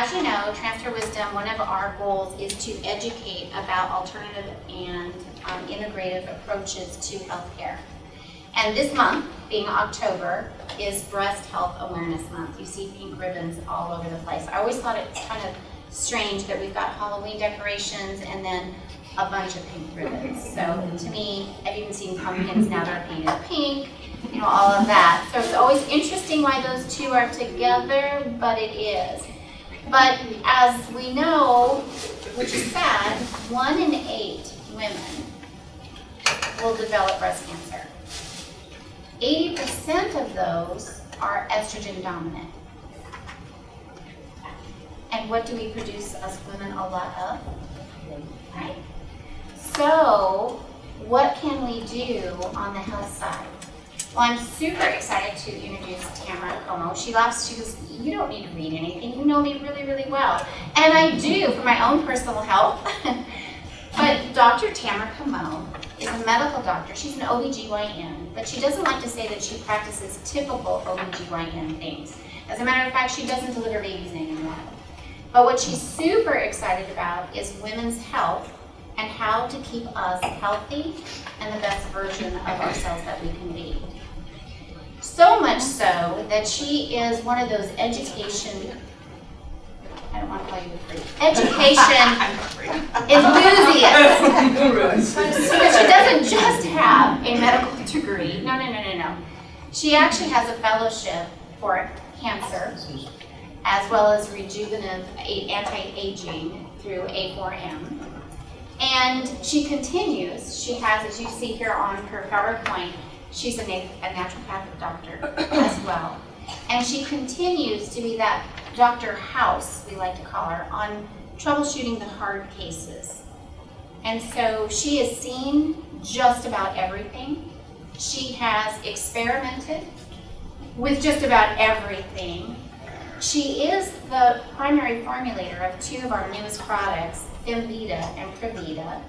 as you know, Transfer Wisdom, one of our goals is to educate about alternative and integrative approaches to healthcare. And this month, being October, is Breast Health Awareness Month. You see pink ribbons all over the place. I always thought it's kind of strange that we've got Halloween decorations and then a bunch of pink ribbons. So to me, I've even seen pumpkins now that are painted pink, you know, all of that. So it's always interesting why those two are together, but it is. But as we know, which is sad, 1 in 8 women will develop breast cancer. 80% of those are estrogen dominant. And what do we produce us women a lot of? Right? So, what can we do on the health side? Well, I'm super excited to introduce Tamyra Comeaux. She laughs, she goes, you don't need to read anything, you know me really, really well. And I do for my own personal health. But Dr. Tamyra Comeaux is a medical doctor. She's an OBGYN, but she doesn't like to say that she practices typical OBGYN things. As a matter of fact, she doesn't deliver babies anymore. But what she's super excited about is women's health and how to keep us healthy and the best version of ourselves that we can be. So much so that she is one of those education, I don't want to call you a freak, education enthusiasts. Because she doesn't just have a medical degree. No. She actually has a fellowship for cancer, as well as rejuvenative anti-aging through A4M. And she continues, she has, as you see here on her PowerPoint, she's a naturopathic doctor as well. And she continues to be that Dr. House, we like to call her, on troubleshooting the hard cases. And so she has seen just about everything. She has experimented with just about everything. She is the primary formulator of 2 of our newest products, Femvita and Previta,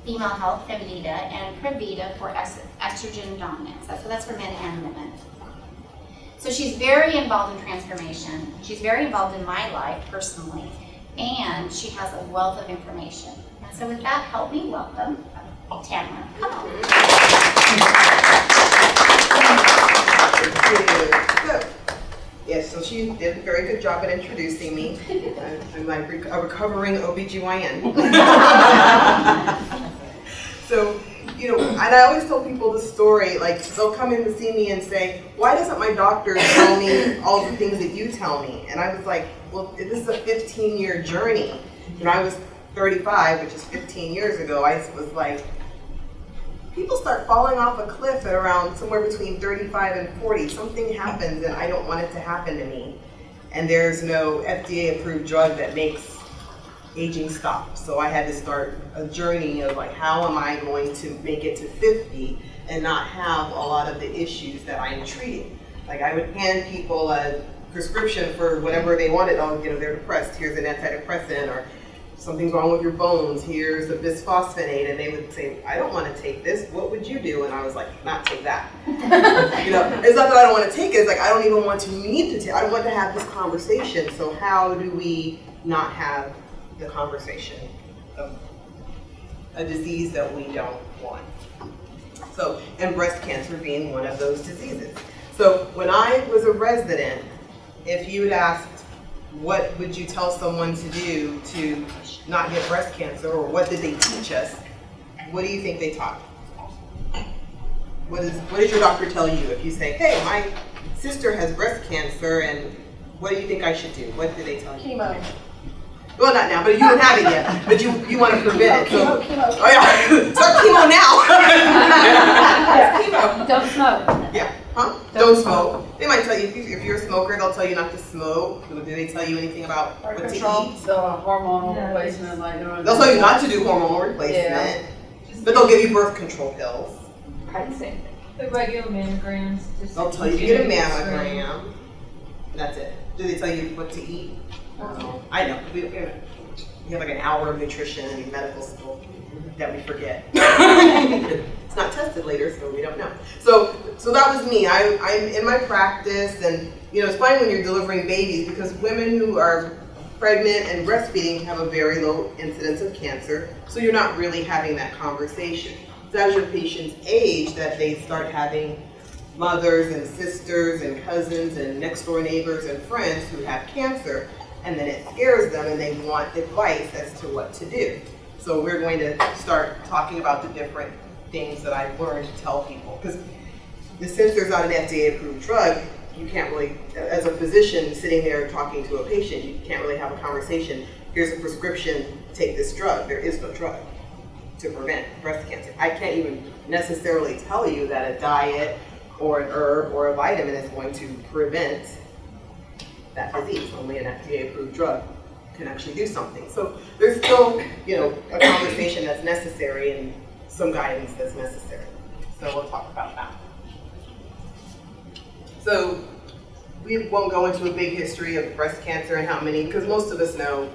Female Health Femvita and Previta for estrogen dominance. So that's for men and women. So she's very involved in transformation. She's very involved in my life personally, and she has a wealth of information. And so with that, help me welcome Tamyra. Come on. Yes, so she did a very good job at introducing me. I'm like a recovering OBGYN. So, you know, and I always tell people the story, like they'll come in to see me and say, why doesn't my doctor tell me all the things that you tell me? And I was like, well, this is a 15-year journey. When I was 35, which is 15 years ago, I was like, people start falling off a cliff at around somewhere between 35 and 40. Something happens and I don't want it to happen to me. And there's no FDA-approved drug that makes aging stop. So I had to start a journey of like, how am I going to make it to 50 and not have a lot of the issues that I'm treating? Like I would hand people a prescription for whatever they wanted. Oh, you know, they're depressed, here's an antidepressant, or something's wrong with your bones, here's a bisphosphonate, and they would say, I don't want to take this, what would you do? And I was like, not take that. You know, it's not that I don't want to take it, it's like I don't even want to need to take, I want to have this conversation. So how do we not have the conversation of a disease that we don't want? So, and breast cancer being one of those diseases. So when I was a resident, if you had asked, what would you tell someone to do to not get breast cancer, or what did they teach us? What do you think they taught? What does your doctor tell you if you say, hey, my sister has breast cancer, and what do you think I should do? What do they tell you? Chemo. Well, not now, but you don't have it yet. But you want to prevent it. So, Chemo. oh yeah, start chemo now. Chemo. Don't smoke. Yeah. Huh? Don't smoke. They might tell you, if you're a smoker, they'll tell you not to smoke. Do they tell you anything about what to eat? Hormonal replacement, like They'll tell you not to do hormonal replacement, but they'll give you birth control pills. the regular mammograms. They'll tell you to get a mammogram. That's it. Do they tell you what to eat? I know. We have like an hour of nutrition in medical school that we forget. It's not tested later, so we don't know. So that was me. I'm in my practice, and you know, it's fine when you're delivering babies, because women who are pregnant and breastfeeding have a very low incidence of cancer, so you're not really having that conversation. It's as your patients age that they start having mothers and sisters and cousins and next door neighbors and friends who have cancer, and then it scares them and they want advice as to what to do. So we're going to start talking about the different things that I've learned to tell people. Because since there's not an FDA approved drug, you can't really, as a physician sitting there talking to a patient, you can't really have a conversation. Here's a prescription, take this drug. There is no drug to prevent breast cancer. I can't even necessarily tell you that a diet or an herb or a vitamin is going to prevent that disease. Only an FDA approved drug can actually do something. So there's still, a conversation that's necessary and some guidance that's necessary. So we'll talk about that. So we won't go into a big history of breast cancer and how many, because most of us know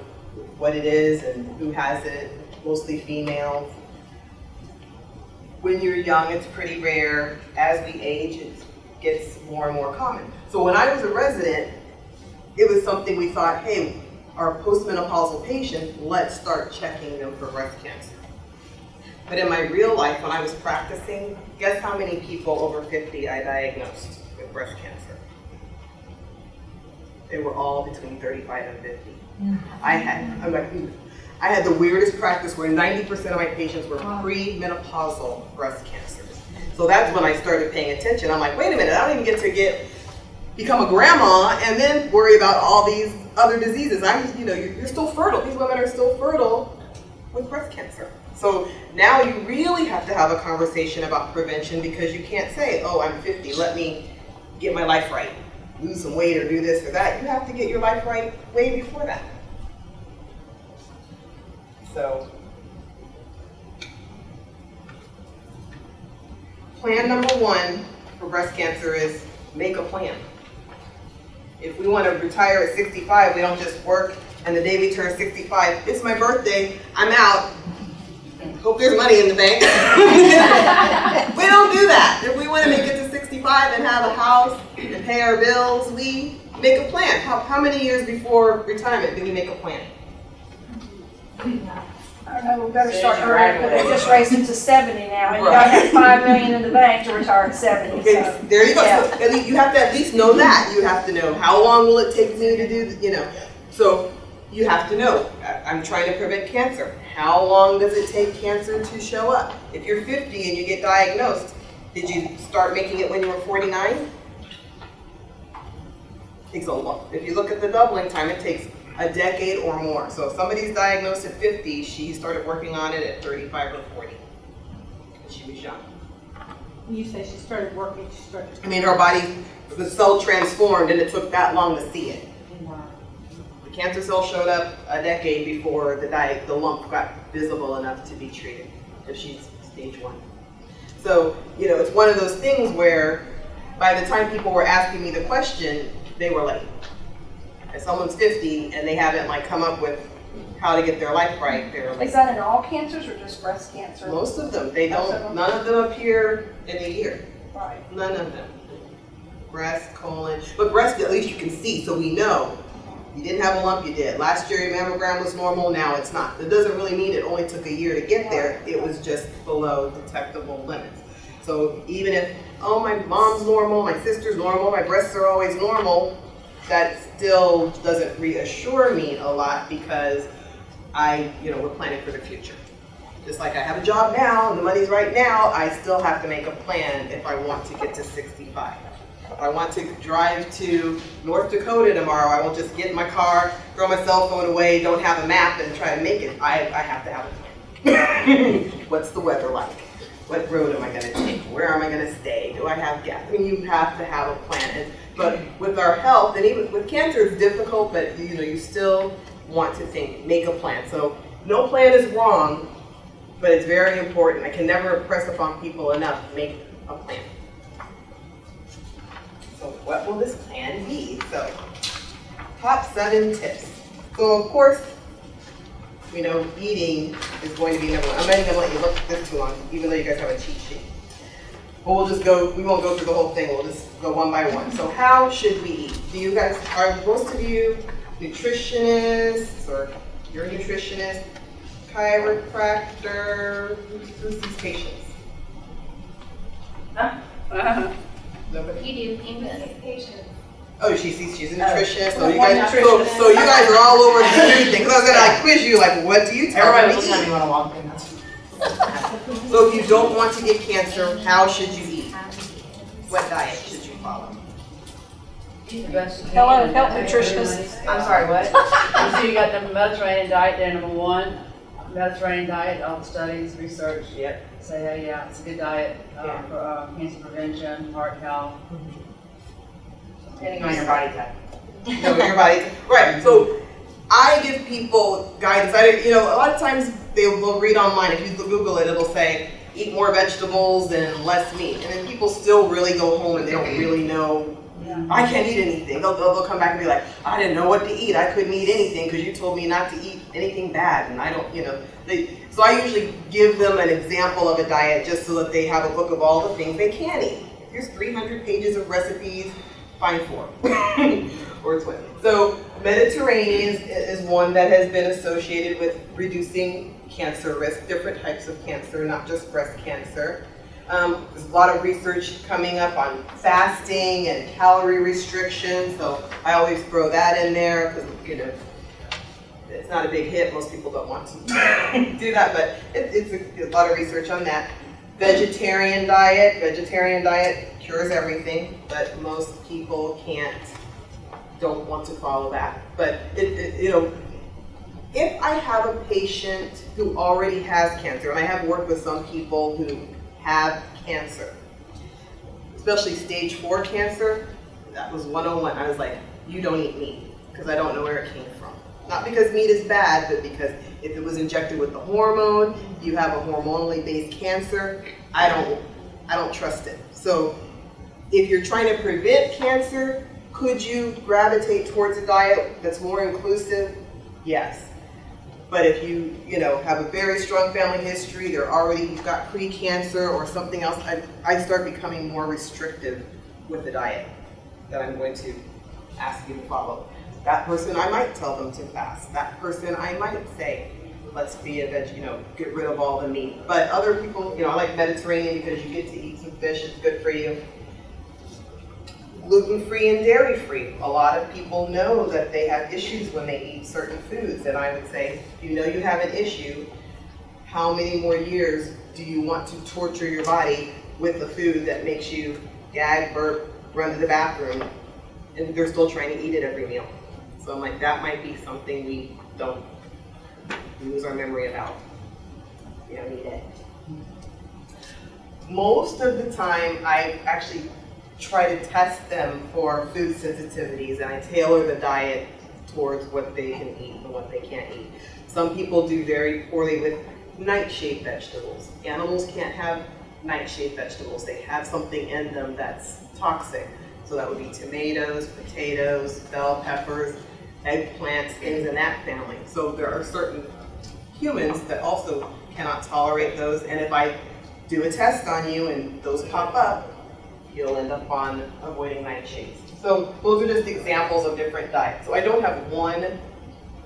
what it is and who has it, mostly females. When you're young, it's pretty rare. As we age, it gets more and more common. So when I was a resident, it was something we thought, hey, our postmenopausal patients, let's start checking them for breast cancer. But in my real life, when I was practicing, guess how many people over 50 I diagnosed with breast cancer? They were all between 35 and 50. I had the weirdest practice where 90% of my patients were premenopausal breast cancers. So that's when I started paying attention. I'm like, wait a minute, I don't even get to become a grandma and then worry about all these other diseases. You're still fertile. These women are still fertile with breast cancer. So now you really have to have a conversation about prevention, because you can't say, oh, I'm 50, let me get my life right, lose some weight or do this or that. You have to get your life right way before that. So, plan number one for breast cancer is make a plan. If we want to retire at 65, we don't just work and the day we turn 65, it's my birthday, I'm out. Hope there's money in the bank. We don't do that. If we want to make it to 65 and have a house and pay our bills, we make a plan. How many years before retirement do we make a plan? I don't know, we better start early, but they just raised it to 70 now, and you gotta have $5 million in the bank to retire at 70, Okay, so. there you go. Yeah. So at least you have to at least know that. You have to know how long will it take me to do, So you have to know, I'm trying to prevent cancer. How long does it take cancer to show up? If you're 50 and you get diagnosed, did you start making it when you were 49? Takes a lot. If you look at the doubling time, it takes a decade or more. So if somebody's diagnosed at 50, she started working on it at 35 or 40. She was young. You say she started working, Her body was so transformed and it took that long to see it. The cancer cell showed up a decade before the lump got visible enough to be treated, if she's stage 1. So, it's one of those things where by the time people were asking me the question, they were late. If someone's 50 and they haven't come up with how to get their life right, they're late. Is that in all cancers or just breast cancer? Most of them. None of them appear in a year. Right. None of them. Breast, colon, but breast at least you can see, so we know. You didn't have a lump, you did. Last year your mammogram was normal, now it's not. That doesn't really mean it only took a year to get there. It was just below detectable limits. So even if, oh, my mom's normal, my sister's normal, my breasts are always normal, that still doesn't reassure me a lot, because we're planning for the future. Just like I have a job now and the money's right now, I still have to make a plan if I want to get to 65. If I want to drive to North Dakota tomorrow, I won't just get in my car, throw my cell phone away, don't have a map, and try to make it. I have to have a plan. What's the weather like? What road am I going to take? Where am I going to stay? Do I have gas? You have to have a plan. But with our health, and even with cancer, it's difficult, but you still want to make a plan. So no plan is wrong, but it's very important. I can never impress upon people enough, make a plan. So what will this plan be? So top 7 tips. So of course, eating is going to be number 1. I'm not even going to let you look at this too long, even though you guys have a cheat sheet. But we won't go through the whole thing, we'll just go one by one. So how should we eat? Most of you nutritionist, or you're a nutritionist, chiropractor, who's these patients? Nobody? You do, English. Oh, she's a nutritionist. So Well, you one guys, nutritionist. so you guys are all over the food thing. Because I was gonna like quiz you, like, what do you tell Everybody them looks at to me when I walk in. eat? So if you don't want to get cancer, how should you eat? What diet should you follow? Hello, health nutritionist. I'm sorry, what? So you got the Mediterranean diet there, number one. Mediterranean diet, all the studies, research, Yep. say, hey, yeah, it's a good diet Yeah. for cancer prevention, heart health. Depending on your body type. No, your body. Right. So I give people guidance. A lot of times they'll read online. If you Google it, it'll say eat more vegetables and less meat. And then people still really go home and they don't really know. I can't eat anything. They'll come back and be like, I didn't know what to eat. I couldn't eat anything because you told me not to eat anything bad. And I don't, so I usually give them an example of a diet just so that they have a book of all the things they can eat. Here's 300 pages of recipes. Find 4 or 20. So Mediterranean is one that has been associated with reducing cancer risk, different types of cancer, not just breast cancer. There's a lot of research coming up on fasting and calorie restriction, so I always throw that in there because it's not a big hit. Most people don't want to do that, but it's a lot of research on that. Vegetarian diet cures everything, but most people don't want to follow that. But if I have a patient who already has cancer, and I have worked with some people who have cancer, especially stage 4 cancer, that was 101. I was like, you don't eat meat, because I don't know where it came from. Not because meat is bad, but because if it was injected with the hormone, you have a hormonally based cancer, I don't trust it. So if you're trying to prevent cancer, could you gravitate towards a diet that's more inclusive? Yes. But if you have a very strong family history, you've got pre-cancer or something else, I start becoming more restrictive with the diet that I'm going to ask you to follow. That person, I might tell them to fast. That person, I might say, let's be a veg, get rid of all the meat. But other people, I like Mediterranean because you get to eat some fish, it's good for you. Gluten-free and dairy-free. A lot of people know that they have issues when they eat certain foods, and I would say, if you know you have an issue, how many more years do you want to torture your body with a food that makes you gag, burp, run to the bathroom, and they're still trying to eat it every meal? So I'm like, that might be something we don't lose our memory about. We don't need it. Most of the time, I actually try to test them for food sensitivities, and I tailor the diet towards what they can eat and what they can't eat. Some people do very poorly with nightshade vegetables. Animals can't have nightshade vegetables. They have something in them that's toxic. So that would be tomatoes, potatoes, bell peppers, eggplants, things in that family. So there are certain humans that also cannot tolerate those, and if I do a test on you and those pop up, you'll end up on avoiding nightshades. So those are just examples of different diets. So I don't have one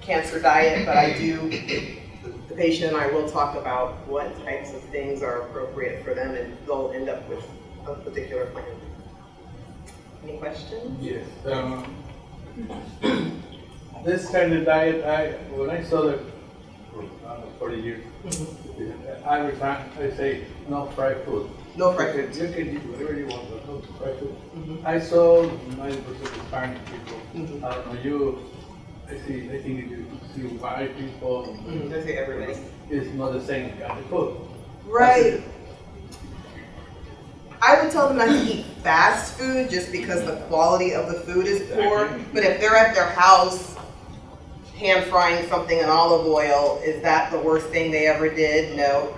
cancer diet, but I do, the patient and I will talk about what types of things are appropriate for them, and they'll end up with a particular plan. Any questions? Yes. This kind of diet, when I saw it for 40 years, every time I say no fried food. No fried food. You can eat whatever you want, but no fried food. I saw 90% of Spanish people. I don't know, I think you see white people. I say everybody. It's not the same kind of food. Right. I would tell them not to eat fast food just because the quality of the food is poor. But if they're at their house pan frying something in olive oil, is that the worst thing they ever did? No.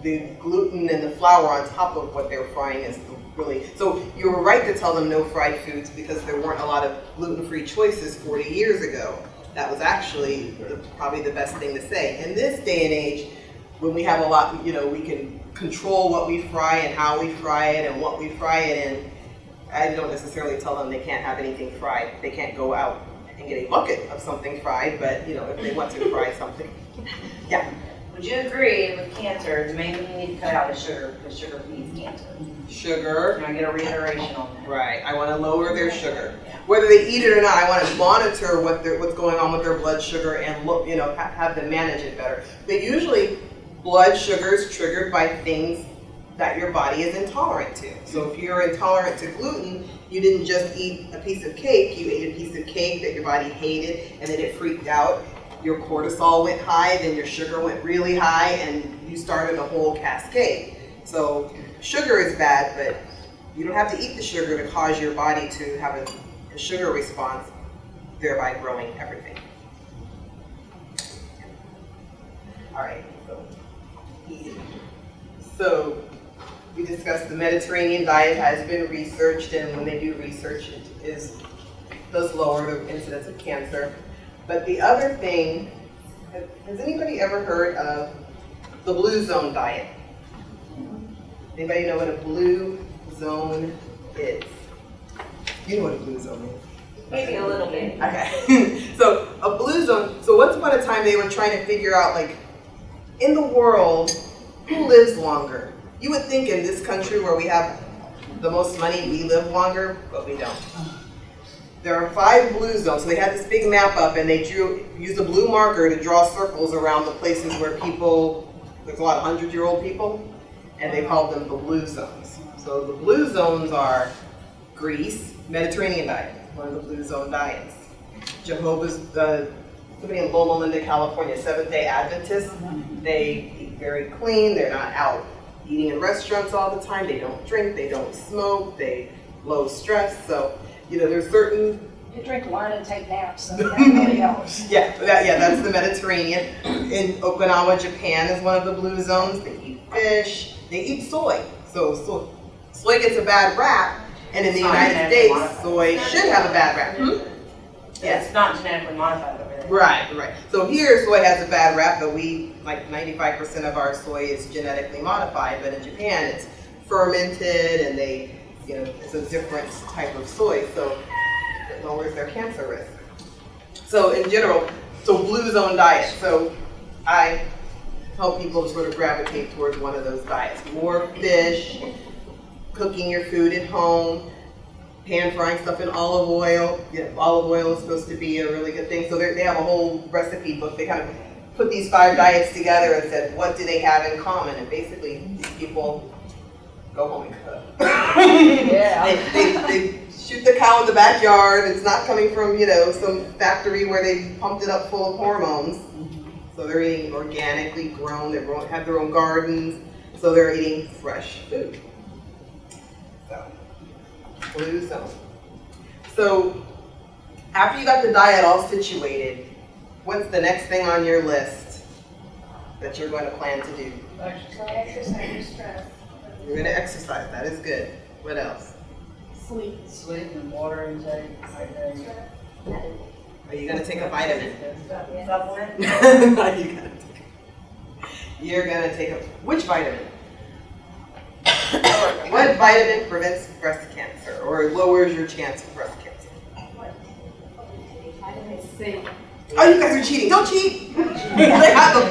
The gluten and the flour on top of what they're frying is really, so you were right to tell them no fried foods because there weren't a lot of gluten-free choices 40 years ago. That was actually probably the best thing to say. In this day and age, when we have a lot, we can control what we fry and how we fry it and what we fry it in, I don't necessarily tell them they can't have anything fried. They can't go out and get a bucket of something fried, but you know, if they want to fry something. Yeah. Would you agree with cancer, the main thing you need to cut out is sugar, because sugar feeds cancer? Sugar. Can I get a reiteration on that? Right. I want to lower their sugar. Whether they eat it or not, I want to monitor what's going on with their blood sugar and look, you know, have them manage it better. But usually, blood sugar is triggered by things that your body is intolerant to. So if you're intolerant to gluten, you didn't just eat a piece of cake, you ate a piece of cake that your body hated, and then it freaked out. Your cortisol went high, then your sugar went really high, and you started a whole cascade. So sugar is bad, but you don't have to eat the sugar to cause your body to have a sugar response, thereby growing everything. All right, so we discussed the Mediterranean diet has been researched, and when they do research, it does lower the incidence of cancer. But the other thing, has anybody ever heard of the blue zone diet? Anybody know what a blue zone is? You know what a blue zone is? Maybe a little bit. Okay. So a blue zone, so once upon a time they were trying to figure out, like, in the world, who lives longer? You would think in this country where we have the most money, we live longer, but we don't. There are 5 blue zones. So they had this big map up, and they used a blue marker to draw circles around the places where people, there's a lot of 100-year-old people, and they called them the blue zones. So the blue zones are Greece, Mediterranean diet, one of the blue zone diets. Jehovah's, somebody in Loma Linda, California, Seventh-day Adventists, they eat very clean, they're not out eating in restaurants all the time, they don't drink, they don't smoke, they low stress, so, you know, there's certain... You drink wine and take naps, and that really helps. Yeah, that's the Mediterranean. In Okinawa, Japan is one of the blue zones. They eat fish, they eat soy. So soy gets a bad rap, and in the United States, soy should have a bad rap. Yes. It's not genetically modified over there. Right. So here, soy has a bad rap, but like 95% of our soy is genetically modified, but in Japan, it's fermented, and they, you know, it's a different type of soy, so it lowers their cancer risk. So in general, so blue zone diet. So I help people to sort of gravitate towards one of those diets. More fish, cooking your food at home, pan frying stuff in olive oil. Yeah, olive oil is supposed to be a really good thing. So they have a whole recipe book. They kind of put these 5 diets together and said, what do they have in common? And basically, these people go home and cook. Yeah. They shoot the cow in the backyard. It's not coming from, you know, some factory where they pumped it up full of hormones. So they're eating organically grown. They have their own gardens. So they're eating fresh food. So, blue zone. So after you got the diet all situated, what's the next thing on your list that you're going to plan to do? Exercise, stress. You're going to exercise. That is good. What else? Sleep. Sleep and water intake, hydrate. Are you going to take a vitamin? Supplement? You're going to take a, which vitamin? What vitamin prevents breast cancer or lowers your chance of breast cancer? Vitamin C. Oh, you guys are cheating. Don't cheat. They have them.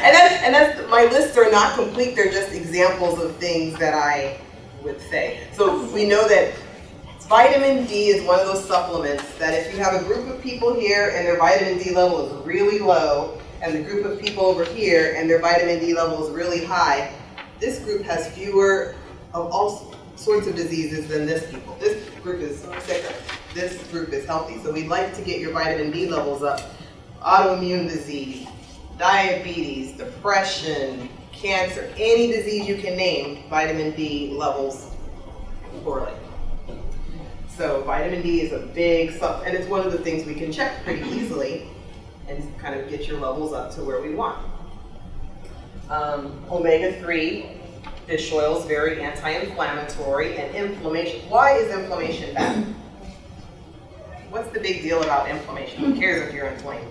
And that's, my lists are not complete. They're just examples of things that I would say. So we know that vitamin D is one of those supplements that if you have a group of people here and their vitamin D level is really low, and the group of people over here and their vitamin D level is really high, this group has fewer of all sorts of diseases than this people. This group is sicker. This group is healthy. So we'd like to get your vitamin D levels up. Autoimmune disease, diabetes, depression, cancer, any disease you can name, vitamin D levels correlate. So vitamin D is a big supplement, and it's one of the things we can check pretty easily and kind of get your levels up to where we want. Omega-3 fish oil is very anti-inflammatory and inflammation. Why is inflammation bad? What's the big deal about inflammation? Who cares if you're inflamed?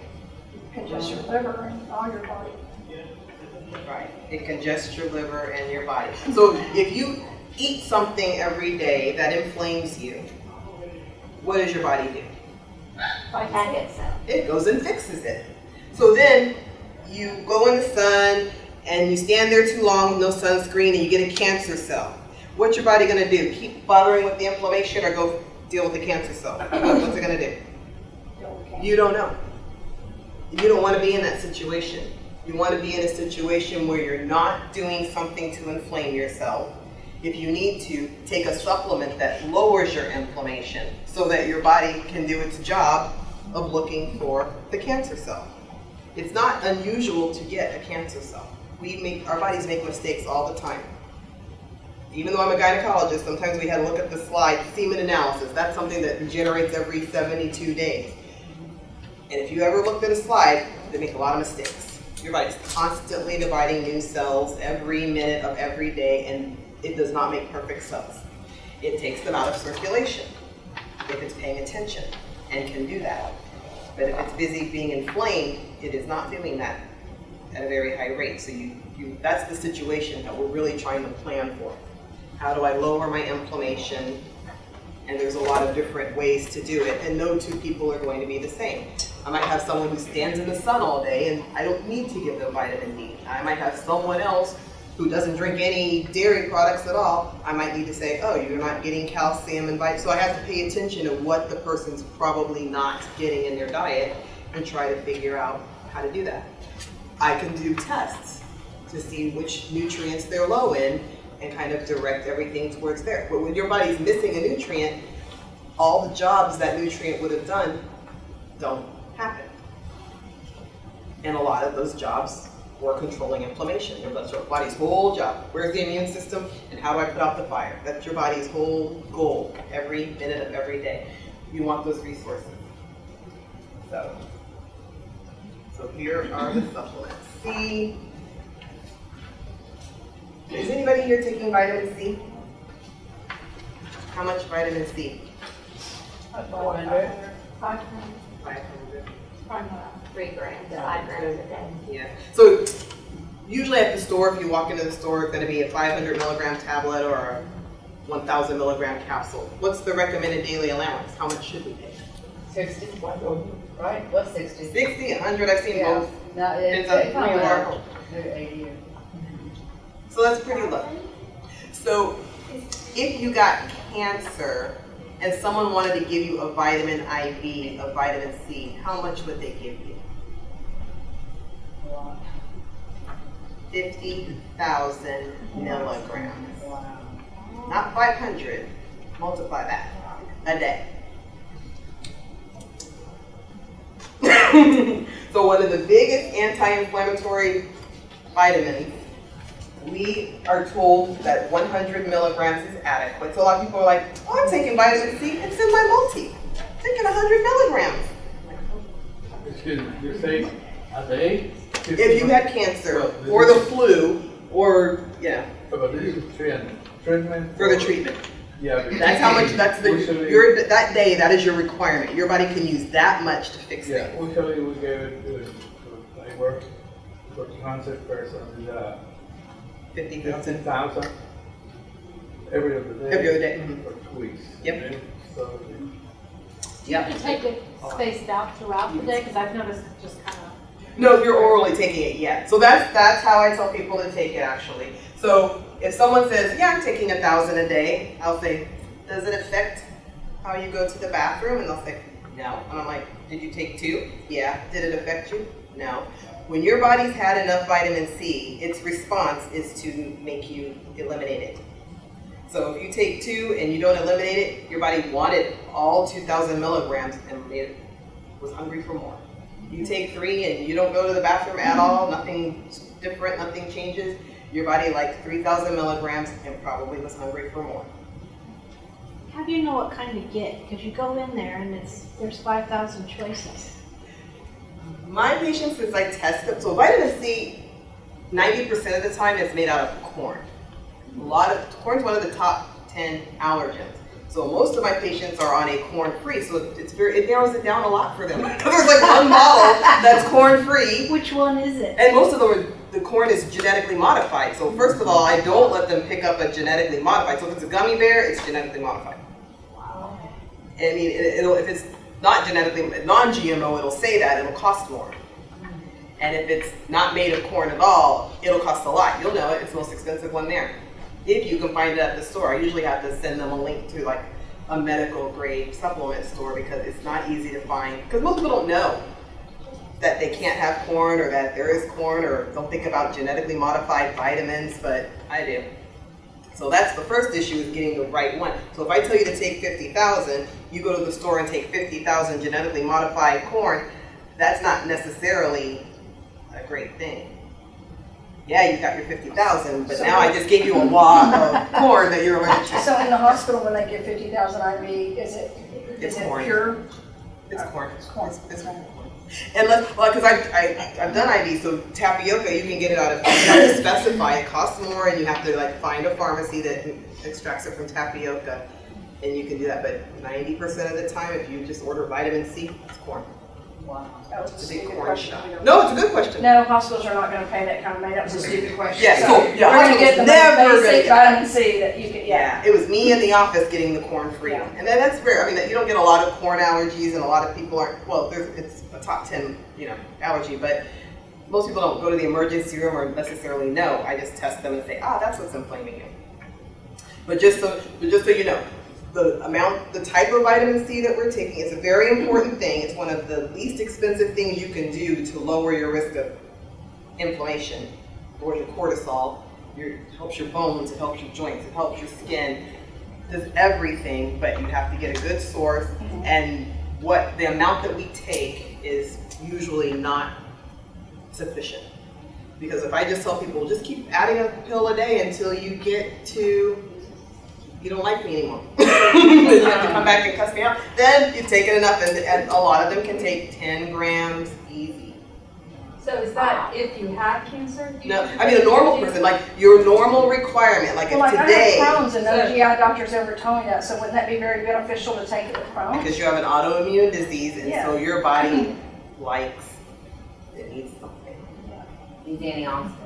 Congest your liver and all your body. Right. It congests your liver and your body. So if you eat something every day that inflames you, what does your body do? And it's It goes and fixes it. So then you go in the sun and you stand there too long with no sunscreen and you get a cancer cell. What's your body gonna do? Keep bothering with the inflammation or go deal with the cancer cell? What's it gonna do? You don't know. You don't wanna be in that situation. You wanna be in a situation where you're not doing something to inflame yourself. If you need to, take a supplement that lowers your inflammation so that your body can do its job of looking for the cancer cell. It's not unusual to get a cancer cell. Our bodies make mistakes all the time. Even though I'm a gynecologist, sometimes we had to look at the slide, semen analysis. That's something that generates every 72 days. And if you ever looked at a slide, they make a lot of mistakes. Your body's constantly dividing new cells every minute of every day, and it does not make perfect cells. It takes them out of circulation if it's paying attention and can do that. But if it's busy being inflamed, it is not doing that at a very high rate. So that's the situation that we're really trying to plan for. How do I lower my inflammation? And there's a lot of different ways to do it, and no two people are going to be the same. I might have someone who stands in the sun all day and I don't need to give them vitamin D. I might have someone else who doesn't drink any dairy products at all. I might need to say, oh, you're not getting calcium and vitamin. So I have to pay attention to what the person's probably not getting in their diet and try to figure out how to do that. I can do tests to see which nutrients they're low in and kind of direct everything towards there. But when your body's missing a nutrient, all the jobs that nutrient would have done don't happen. And a lot of those jobs were controlling inflammation. That's your body's whole job. Where's the immune system and how do I put out the fire? That's your body's whole goal every minute of every day. You want those resources. So here are the supplements. C. Is anybody here taking vitamin C? How much vitamin C? 400. 500. 3 grams, 5 grams a day. Yeah. So usually at the store, if you walk into the store, it's going to be a 500 milligram tablet or a 1,000 milligram capsule. What's the recommended daily allowance? How much should we take? 60, right? What's 60? 60, 100. I've seen both. No, it's Depends on who you are. 80. So that's pretty low. So if you got cancer and someone wanted to give you a vitamin IV of vitamin C, how much would they give you? 50,000 milligrams. Wow. Not 500. Multiply that a day. So one of the biggest anti-inflammatory vitamins, we are told that 100 milligrams is adequate. So a lot of people are like, oh, I'm taking vitamin C, it's in my multi. I'm taking 100 milligrams. Excuse me, you say a day? If you had cancer, or the flu, or, yeah, But this is treatment? for the treatment. Yeah. That's how much, that's Usually- that day, that is your requirement. Your body can use that much to fix Yeah, things. usually we give it to I work for cancer person is 50,000. 15,000 every other day. Every other day. Mhm. For 2 weeks. Yep. Okay? So, Do you have to take it spaced out throughout the day? Because I've noticed it just kind of. No, if you're orally taking it, yeah. So that's how I tell people to take it actually. So if someone says, yeah, I'm taking 1,000 a day, I'll say, does it affect how you go to the bathroom? And they'll say, no. And I'm like, did you take 2? Yeah. Did it affect you? No. When your body's had enough vitamin C, its response is to make you eliminate it. So if you take 2 and you don't eliminate it, your body wanted all 2,000 milligrams and it was hungry for more. You take 3 and you don't go to the bathroom at all, nothing different, nothing changes, your body liked 3,000 milligrams and probably was hungry for more. How do you know what kind to get? Because you go in there and there's 5,000 choices. My patients, since I test them, so vitamin C, 90% of the time is made out of corn. Corn's one of the top 10 allergens. So most of my patients are on a corn-free, so it narrows it down a lot for them. There's like one model that's corn-free, Which one is it? and most of them the corn is genetically modified. So first of all, I don't let them pick up a genetically modified. So if it's a gummy bear, it's genetically modified. Wow. I mean, if it's not genetically, non-GMO, it'll say that, it'll cost more. And if it's not made of corn at all, it'll cost a lot. You'll know it, it's the most expensive one there. If you can find it at the store, I usually have to send them a link to like a medical grade supplement store because it's not easy to find. Because most people don't know that they can't have corn or that there is corn or don't think about genetically modified vitamins, but I do. So that's the first issue, is getting the right one. So if I tell you to take 50,000, you go to the store and take 50,000 genetically modified corn, that's not necessarily a great thing. Yeah, you got your 50,000, but now I just gave you a lot of corn that you're allergic to. So in the hospital, when they give 50,000 IV, is It's it corn. pure? It's corn. It's corn. It's corn. And because I've done IV, so tapioca, you can get it out of, you have to specify, it costs more, and you have to like find a pharmacy that extracts it from tapioca, and you can do that. But 90% of the time, if you just order vitamin C, it's corn. Wow. That was a It's a big stupid corn question. shot. No, it's a good question. No, hospitals are not gonna pay that kind of money. That was a stupid question. Yeah, So so, yeah, where do you get the never most gonna basic get- vitamin C that you get? Yeah, it was me in the office getting the corn free. Yeah. And then that's rare. I mean, you don't get a lot of corn allergies, and a lot of people aren't, well, it's a top 10, allergy, but most people don't go to the emergency room or necessarily know. I just test them and say, that's what's inflaming you. But just so you know, the type of vitamin C that we're taking is a very important thing. It's one of the least expensive things you can do to lower your risk of inflammation. Lowers your cortisol, it helps your bones, it helps your joints, it helps your skin, does everything, but you have to get a good source, and the amount that we take is usually not sufficient. Because if I just tell people, just keep adding a pill a day until you get to, you don't like me anymore. Then you have to come back and cuss me out. Then you've taken enough, and a lot of them can take 10 grams easy. So is that if you have cancer? No, I mean a normal person, like your normal requirement, like Well, if like today, I have Crohn's and no GI doctor's ever told me that, so wouldn't that be very beneficial to take it with Crohn's? because you have an autoimmune disease, and Yeah. so your body likes, it needs something. These antioxidants.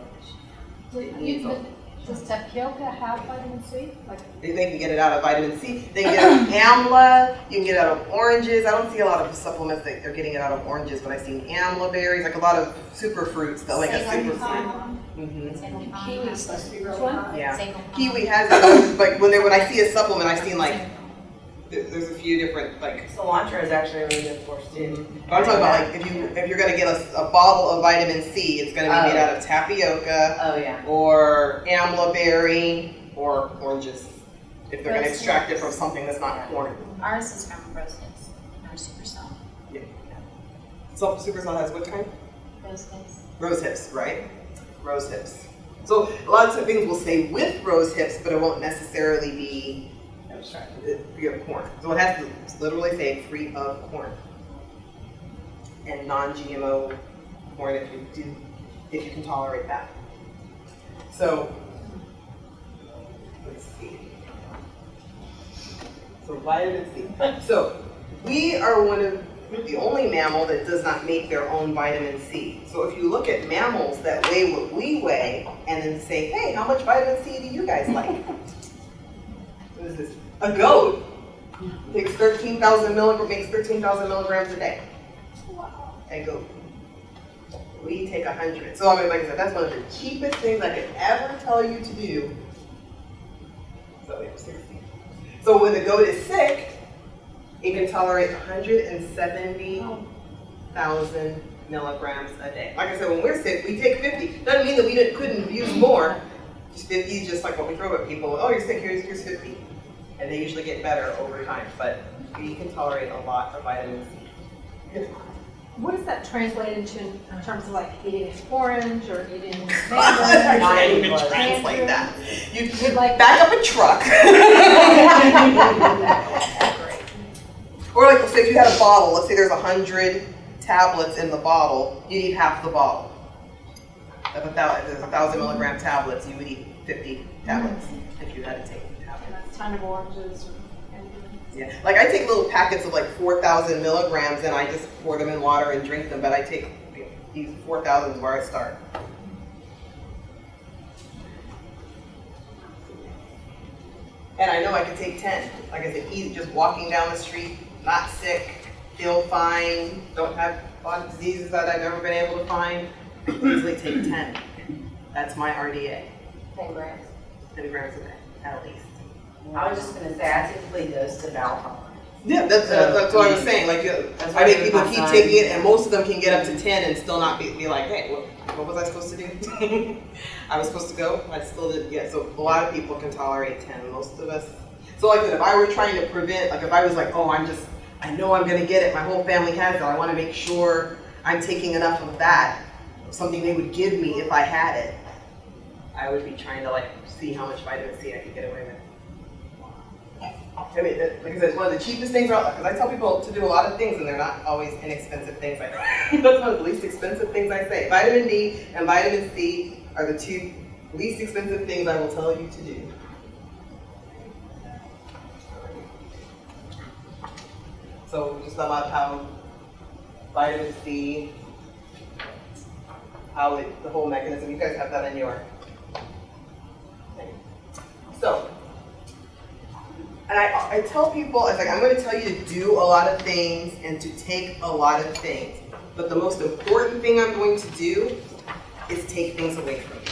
Does tapioca have vitamin C? Like, They can get it out of vitamin C. They can get it out of amla. You can get it out of oranges. I don't see a lot of supplements that they're getting it out of oranges, but I've seen amla berries, like a lot of superfruits, that like a superfruit. Mm-hmm. Kiwi's supposed to be really Which one? high. Yeah. Kiwi has it. Like when I see a supplement, I've seen like there's a few different like. Cilantro is actually really good for us too. But I'm talking about like if you're gonna get a bottle of vitamin C, it's gonna be made out of tapioca Oh, yeah. or amla berry or oranges. If they're gonna extract it from something that's not corn. Ours is from rose hips, our super cell. So Supercell has what kind? Rose hips. Rose hips, right? Rose hips. So a lot of things will say with rose hips, but it won't necessarily be free of corn. So it has to literally say free of corn. And non-GMO corn if you can tolerate that. So let's see. So vitamin C. So we are one of the only mammal that does not make their own vitamin C. So if you look at mammals that weigh what we weigh and then say, hey, how much vitamin C do you guys like? What is this? A goat takes 13,000 milligrams a day. A goat. We take 100. So I mean, like I said, that's one of the cheapest things I could ever tell you to do. So we have 60. So when the goat is sick, it can tolerate 170,000 milligrams a day. Like I said, when we're sick, we take 50. Doesn't mean that we couldn't use more. Just 50 is just like what we throw at people. Oh, you're sick, here's 50. And they usually get better over time. But we can tolerate a lot of vitamin C. what does that translate into in terms of like eating an orange or eating a I mango? can't even translate that. You You'd like back up a truck. Or like, let's say if you had a bottle, let's say there's 100 tablets in the bottle, you need half the bottle. If there's 1,000 milligram tablets, you would eat 50 tablets if you had to take tablets. a ton of oranges or anything. Yeah, like I take little packets of like 4,000 milligrams and I just pour them in water and drink them, but I take these 4,000 is where I start. And I know I can take 10. Like I said, easy, just walking down the street, not sick, feel fine, don't have a lot of diseases that I've never been able to find, I usually take 10. That's my RDA, 10 grams. 10 grams a day, at least. I was just gonna say, I typically dose to bowel tolerance. Yeah, that's what I was saying. Like, I make people keep taking it, and most of them can get up to 10 and still not be like, hey, what was I supposed to do? I was supposed to go, I still didn't get. So a lot of people can tolerate 10. Most of us. So like, if I were trying to prevent, like, if I was like, oh, I know I'm gonna get it. My whole family has it. I want to make sure I'm taking enough of that, something they would give me if I had it. I would be trying to like see how much vitamin C I could get away with. I mean, like I said, it's one of the cheapest things out there, because I tell people to do a lot of things and they're not always inexpensive things. That's one of the least expensive things I say. Vitamin D and vitamin C are the two least expensive things I will tell you to do. So just about how vitamin C, the whole mechanism, you guys have that in your thing. So, and I tell people, I was like, I'm going to tell you to do a lot of things and to take a lot of things. But the most important thing I'm going to do is take things away from you.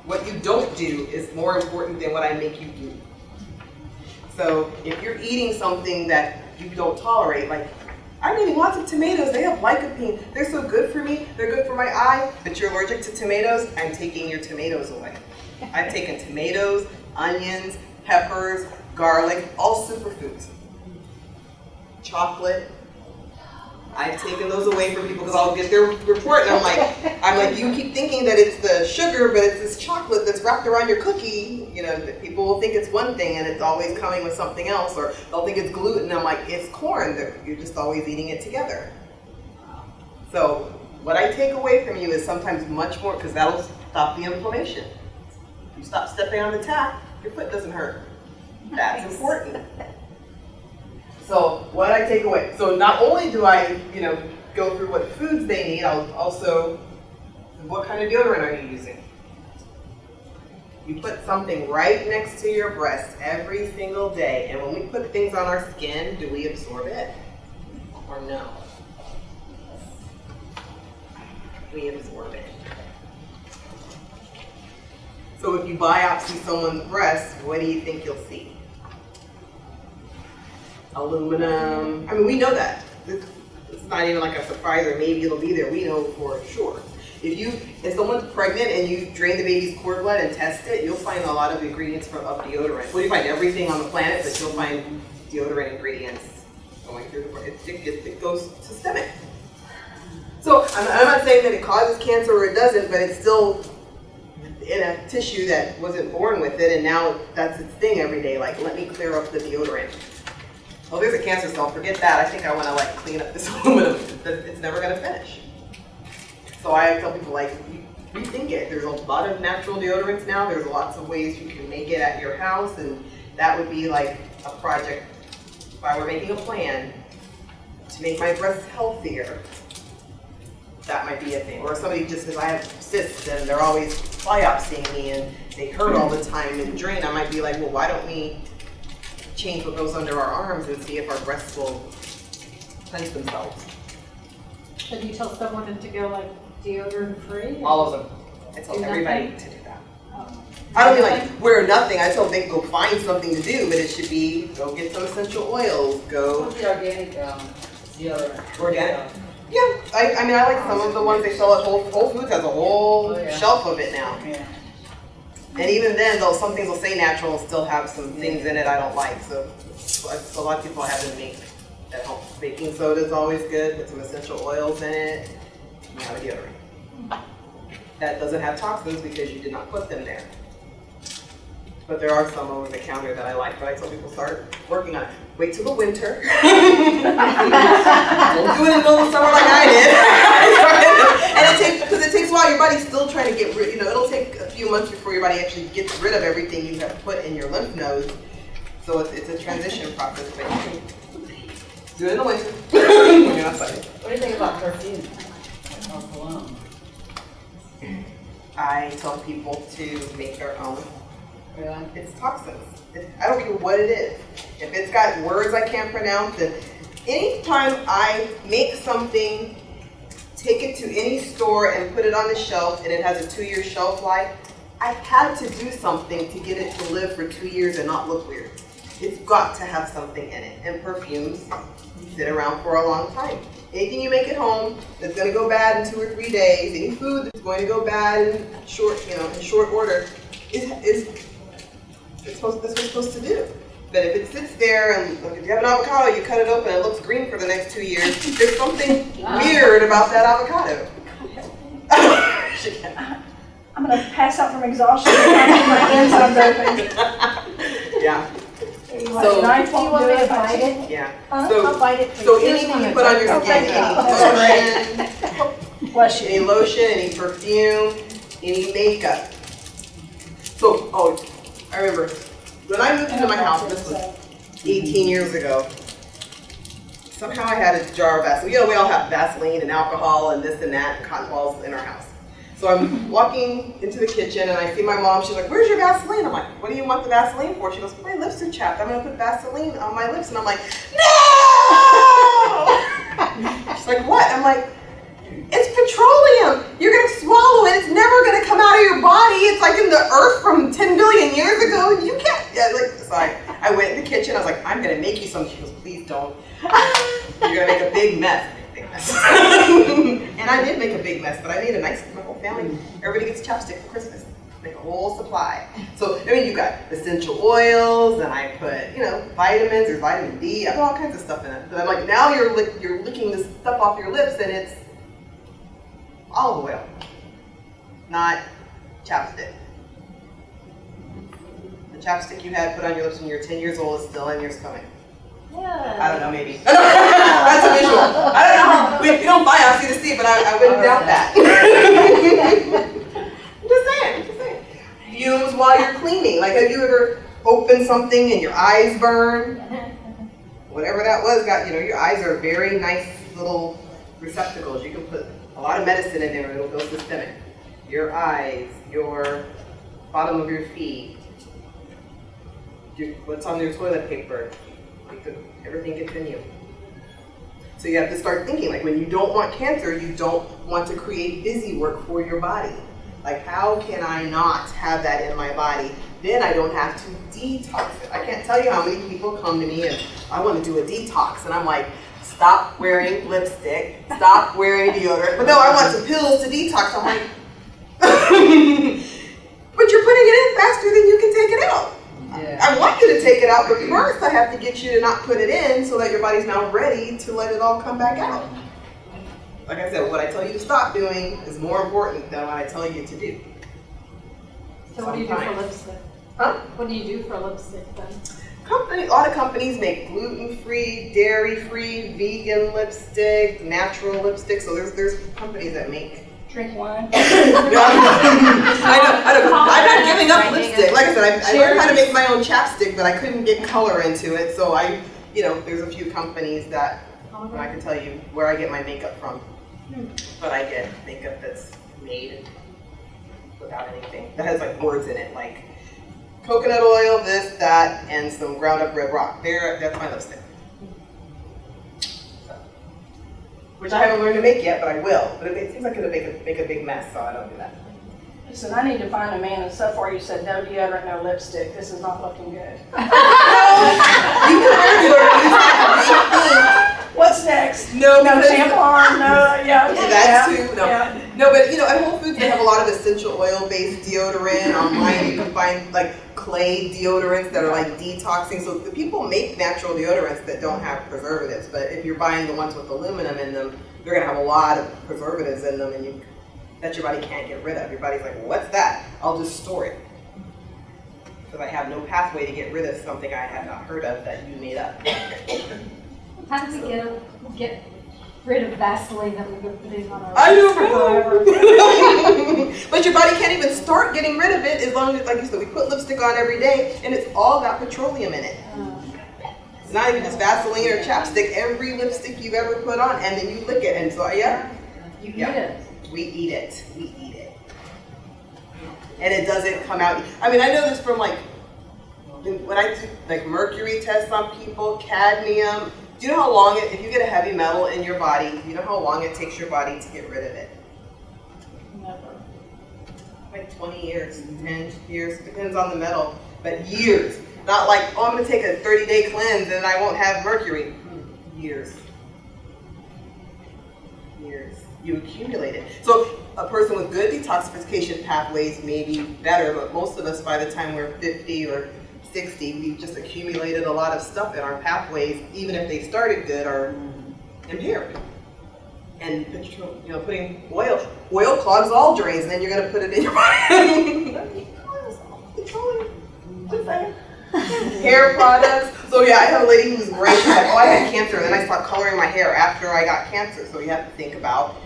What you don't do is more important than what I make you do. So if you're eating something that you don't tolerate, like, I'm eating lots of tomatoes, they have lycopene, they're so good for me, they're good for my eye, but you're allergic to tomatoes, I'm taking your tomatoes away. I've taken tomatoes, onions, peppers, garlic, all superfoods. Chocolate, I've taken those away from people because I'll get their report and I'm like, you keep thinking that it's the sugar, but it's this chocolate that's wrapped around your cookie. You know, that people will think it's one thing and it's always coming with something else, or they'll think it's gluten. I'm like, it's corn. You're just always eating it together. So what I take away from you is sometimes much more, because that'll stop the inflammation. If you stop stepping on the tap, your foot doesn't hurt. That's important. So what I take away, so not only do I, go through what foods they need, I'll also, what kind of deodorant are you using? You put something right next to your breast every single day, and when we put things on our skin, do we absorb it or no? We absorb it. So if you biopsy someone's breast, what do you think you'll see? Aluminum. I mean, we know that. It's not even like a surprise, or maybe it'll be there. We know for sure. If someone's pregnant and you drain the baby's cord blood and test it, you'll find a lot of ingredients of deodorant. Well, you find everything on the planet, but you'll find deodorant ingredients going through the body. It goes systemic. So I'm not saying that it causes cancer or it doesn't, but it's still in a tissue that wasn't born with it, and now that's its thing every day. Like, let me clear up the deodorant. Oh, there's a cancer cell, forget that. I think I want to like clean up this aluminum. It's never going to finish. So I tell people, like, rethink it. There's a lot of natural deodorants now. There's lots of ways you can make it at your house, and that would be like a project. If I were making a plan to make my breasts healthier, that might be a thing. Or if somebody just says, I have cysts and they're always biopsying me and they hurt all the time and drain, I might be like, well, why don't we change what goes under our arms and see if our breasts will cleanse themselves. So do you tell someone to go like deodorant free? All of them. I tell everybody to do that. Oh. I don't mean like wear nothing. I tell them they can go find something to do, but it should be go get some essential oils. Go. What's the organic deodorant? Organic. Yeah, I mean I like some of the ones they sell at Whole Foods has a whole shelf of it now. Yeah. And even then, though, some things will say natural and still have some things in it I don't like. So a lot of people have them make at home. Baking soda is always good. Put some essential oils in it. You have a deodorant. That doesn't have toxins because you did not put them there. But there are some over the counter that I like. But I tell people start working on it. Wait till the winter. Don't do it in the middle of summer like I did. And because it takes a while. Your body's still trying to get rid. It'll take a few months before your body actually gets rid of everything you have put in your lymph nodes. So it's a transition process. But you can do it in the winter when you're outside. What do you think about perfume? Or cologne? I tell people to make their own. Really? It's toxins. I don't care what it is. If it's got words I can't pronounce, and anytime I make something, take it to any store and put it on the shelf and it has a 2-year shelf life, I had to do something to get it to live for 2 years and not look weird. It's got to have something in it. And perfumes sit around for a long time. Anything you make at home that's going to go bad in 2 or 3 days, any food that's going to go bad in short order, is that's what it's supposed to do. But if it sits there and look, if you have an avocado, you cut it open and it looks green for the next 2 years, there's something weird about that avocado. I'm gonna pass out from exhaustion and my insides open. Yeah. So, I Do you want me to bite it? Yeah. Huh? I'll bite it. So anything you put on your skin, Bless any you. lotion, any perfume, any makeup. So, I remember when I moved into my house, this was 18 years ago. Somehow I had a jar of Vaseline. You know, we all have Vaseline and alcohol and this and that, and cotton balls in our house. So I'm walking into the kitchen and I see my mom. She's like, "Where's your Vaseline?" I'm like, "What do you want the Vaseline for?" She goes, "My lips are chapped. I'm gonna put Vaseline on my lips." And I'm like, "No!" She's like, "What?" I'm like, "It's petroleum. You're gonna swallow it. It's never gonna come out of your body. It's like in the earth from 10 billion years ago. You can't." Yeah, like, so I went in the kitchen. I was like, "I'm gonna make you some." She goes, "Please don't. You're gonna make a big mess." And I did make a big mess, but I made a nice, my whole family, everybody gets chapstick for Christmas. Make a whole supply. So, I mean, you got essential oils, and I put, vitamins, there's vitamin D, I put all kinds of stuff in it. But I'm like, now you're licking this stuff off your lips, and it's olive oil, not chapstick. The chapstick you had put on your lips when you were 10 years old is still in your stomach. Yeah. I don't know, maybe. That's a visual. I don't know. We don't biopsy to see, but I wouldn't doubt that. I'm just saying. Fumes while you're cleaning. Like, have you ever opened something and your eyes burn? Whatever that was, your eyes are very nice little receptacles. You can put a lot of medicine in there and it'll go systemic. Your eyes, your bottom of your feet, what's on your toilet paper. Everything gets in you. So you have to start thinking, like when you don't want cancer, you don't want to create busy work for your body. Like, how can I not have that in my body? Then I don't have to detox it. I can't tell you how many people come to me and I want to do a detox. And I'm like, stop wearing lipstick, stop wearing deodorant. But no, I want some pills to detox. I'm like, but you're putting it in faster than you can take it out. Yeah. I want you to take it out, but first I have to get you to not put it in so that your body's now ready to let it all come back out. Like I said, what I tell you to stop doing is more important than what I tell you to do. So what do you do for Sometimes. lipstick? Huh? What do you do for lipstick then? A lot of companies make gluten-free, dairy-free, vegan lipstick, natural lipstick. So there's companies that make. Drink wine. I know. I'm not giving up lipstick. Like I said, I learned how to make my own chapstick, but I couldn't get color into it. So there's a few companies that I can tell you where I get my makeup from. But I get makeup that's made without anything. That has like words in it, like coconut oil, this, that, and some ground up red rock. That's my lipstick. Which I haven't learned to make yet, but I will. But it seems like it'll make a big mess, so I don't do that. Listen, I need to find a man, and so far you said no deodorant, no lipstick. This is not looking good. You can wear deodorant. What's next? No, No because- tampon, no, yeah. That's too, no. Yeah. No, but at Whole Foods they have a lot of essential oil-based deodorant. Online you can find like clay deodorants that are like detoxing. So the people make natural deodorants that don't have preservatives. But if you're buying the ones with aluminum in them, they're gonna have a lot of preservatives in them, and that your body can't get rid of. Your body's like, well, what's that? I'll just store it. Because I have no pathway to get rid of something I have not heard of that you made up. How do we get rid of Vaseline that we've been putting on our I lips don't for forever? know. But your body can't even start getting rid of it as long as, like you said, we put lipstick on every day and it's all got petroleum in it. It's not even just Vaseline or chapstick. Every lipstick you've ever put on, and then you lick it, and so yeah. You eat it. We eat it. And it doesn't come out. I mean, I know this from like, when I do like mercury tests on people, cadmium, Do you know how long if you get a heavy metal in your body, do you know how long it takes your body to get rid of it? Never. Like 20 years, 10 years, depends on the metal, but years. Not like, oh, I'm gonna take a 30-day cleanse and I won't have mercury. Years. Years. You accumulate it. So a person with good detoxification pathways may be better, but most of us by the time we're 50 or 60, we've just accumulated a lot of stuff in our pathways, even if they started good, are impaired. And putting oil clogs all drains, and then you're gonna put it in your body. Hair products. So yeah, I have a lady who's great. She's like, oh, I had cancer, and then I stopped coloring my hair after I got cancer. So you have to think about,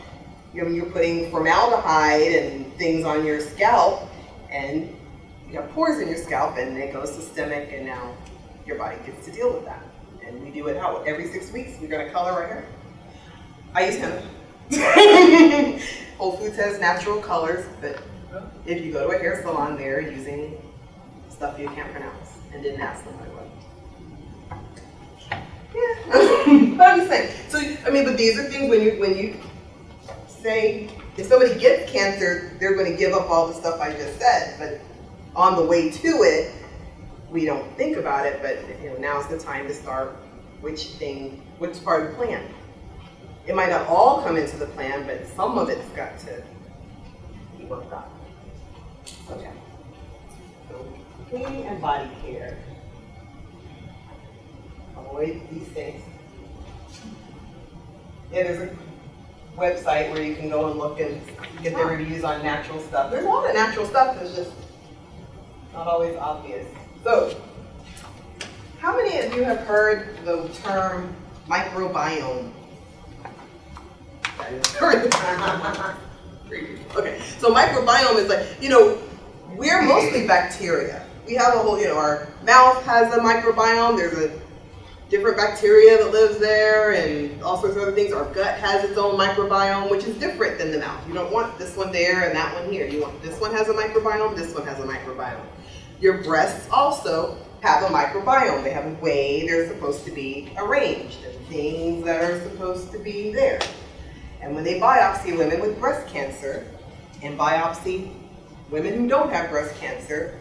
you're putting formaldehyde and things on your scalp, and you have pores in your scalp, and it goes systemic, and now your body gets to deal with that. And we do it how? Every 6 weeks, we're gonna color our hair. I use henna. Whole Foods has natural colors, but if you go to a hair salon, they're using stuff you can't pronounce, and didn't ask them, I would. Yeah, but I'm just saying. So I mean, but these are things when you say if somebody gets cancer, they're going to give up all the stuff I just said. But on the way to it, we don't think about it. But now's the time to start which part of the plan. It might not all come into the plan, but some of it's got to be worked on. Okay. So cleaning and body care. Avoid these things. Yeah, there's a website where you can go and look and get the reviews on natural stuff. There's a lot of natural stuff that's just not always obvious. So, how many of you have heard the term microbiome? Okay, so microbiome is like, we're mostly bacteria. We have a whole, our mouth has a microbiome, there's a different bacteria that lives there and all sorts of other things. Our gut has its own microbiome, which is different than the mouth. You don't want this one there and that one here. You want this one has a microbiome, this one has a microbiome. Your breasts also have a microbiome. They have a way they're supposed to be arranged and things that are supposed to be there. And when they biopsy women with breast cancer and biopsy women who don't have breast cancer,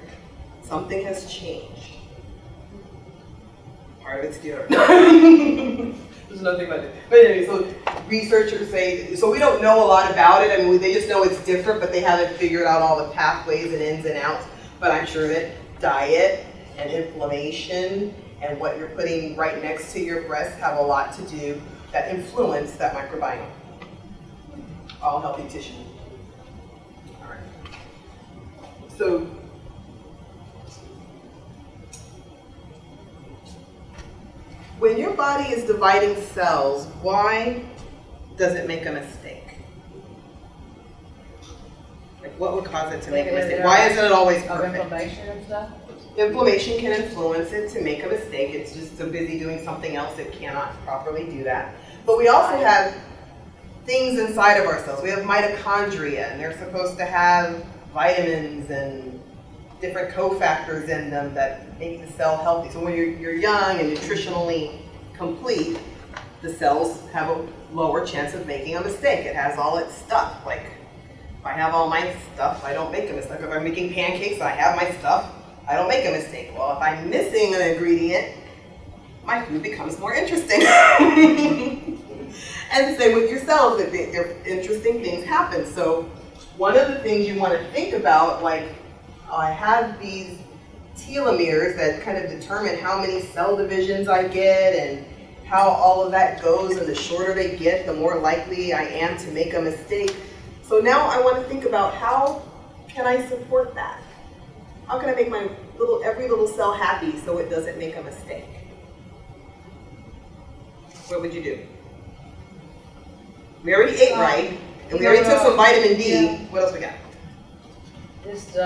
something has changed. Part of it's deodorant. There's nothing about it. But anyway, so researchers say, so we don't know a lot about it. I mean, they just know it's different, but they haven't figured out all the pathways and ins and outs. But I'm sure that diet and inflammation and what you're putting right next to your breast have a lot to do that influence that microbiome. All healthy tissue. All right. So, when your body is dividing cells, why does it make a mistake? Like, what would cause it to make a mistake? Why isn't it always perfect? Inflammation and stuff? Inflammation can influence it to make a mistake. It's just so busy doing something else it cannot properly do that. But we also have things inside of our cells. We have mitochondria, and they're supposed to have vitamins and different cofactors in them that make the cell healthy. So when you're young and nutritionally complete, the cells have a lower chance of making a mistake. It has all its stuff. Like, if I have all my stuff, I don't make a mistake. If I'm making pancakes and I have my stuff, I don't make a mistake. Well, if I'm missing an ingredient, my food becomes more interesting. And the same with your cells, that interesting things happen. So one of the things you want to think about, like, I have these telomeres that kind of determine how many cell divisions I get and how all of that goes, and the shorter they get, the more likely I am to make a mistake. So now I want to think about, how can I support that? How can I make my every little cell happy so it doesn't make a mistake? What would you do? We already ate right, and we already took some vitamin D. Yeah. What else we got? Just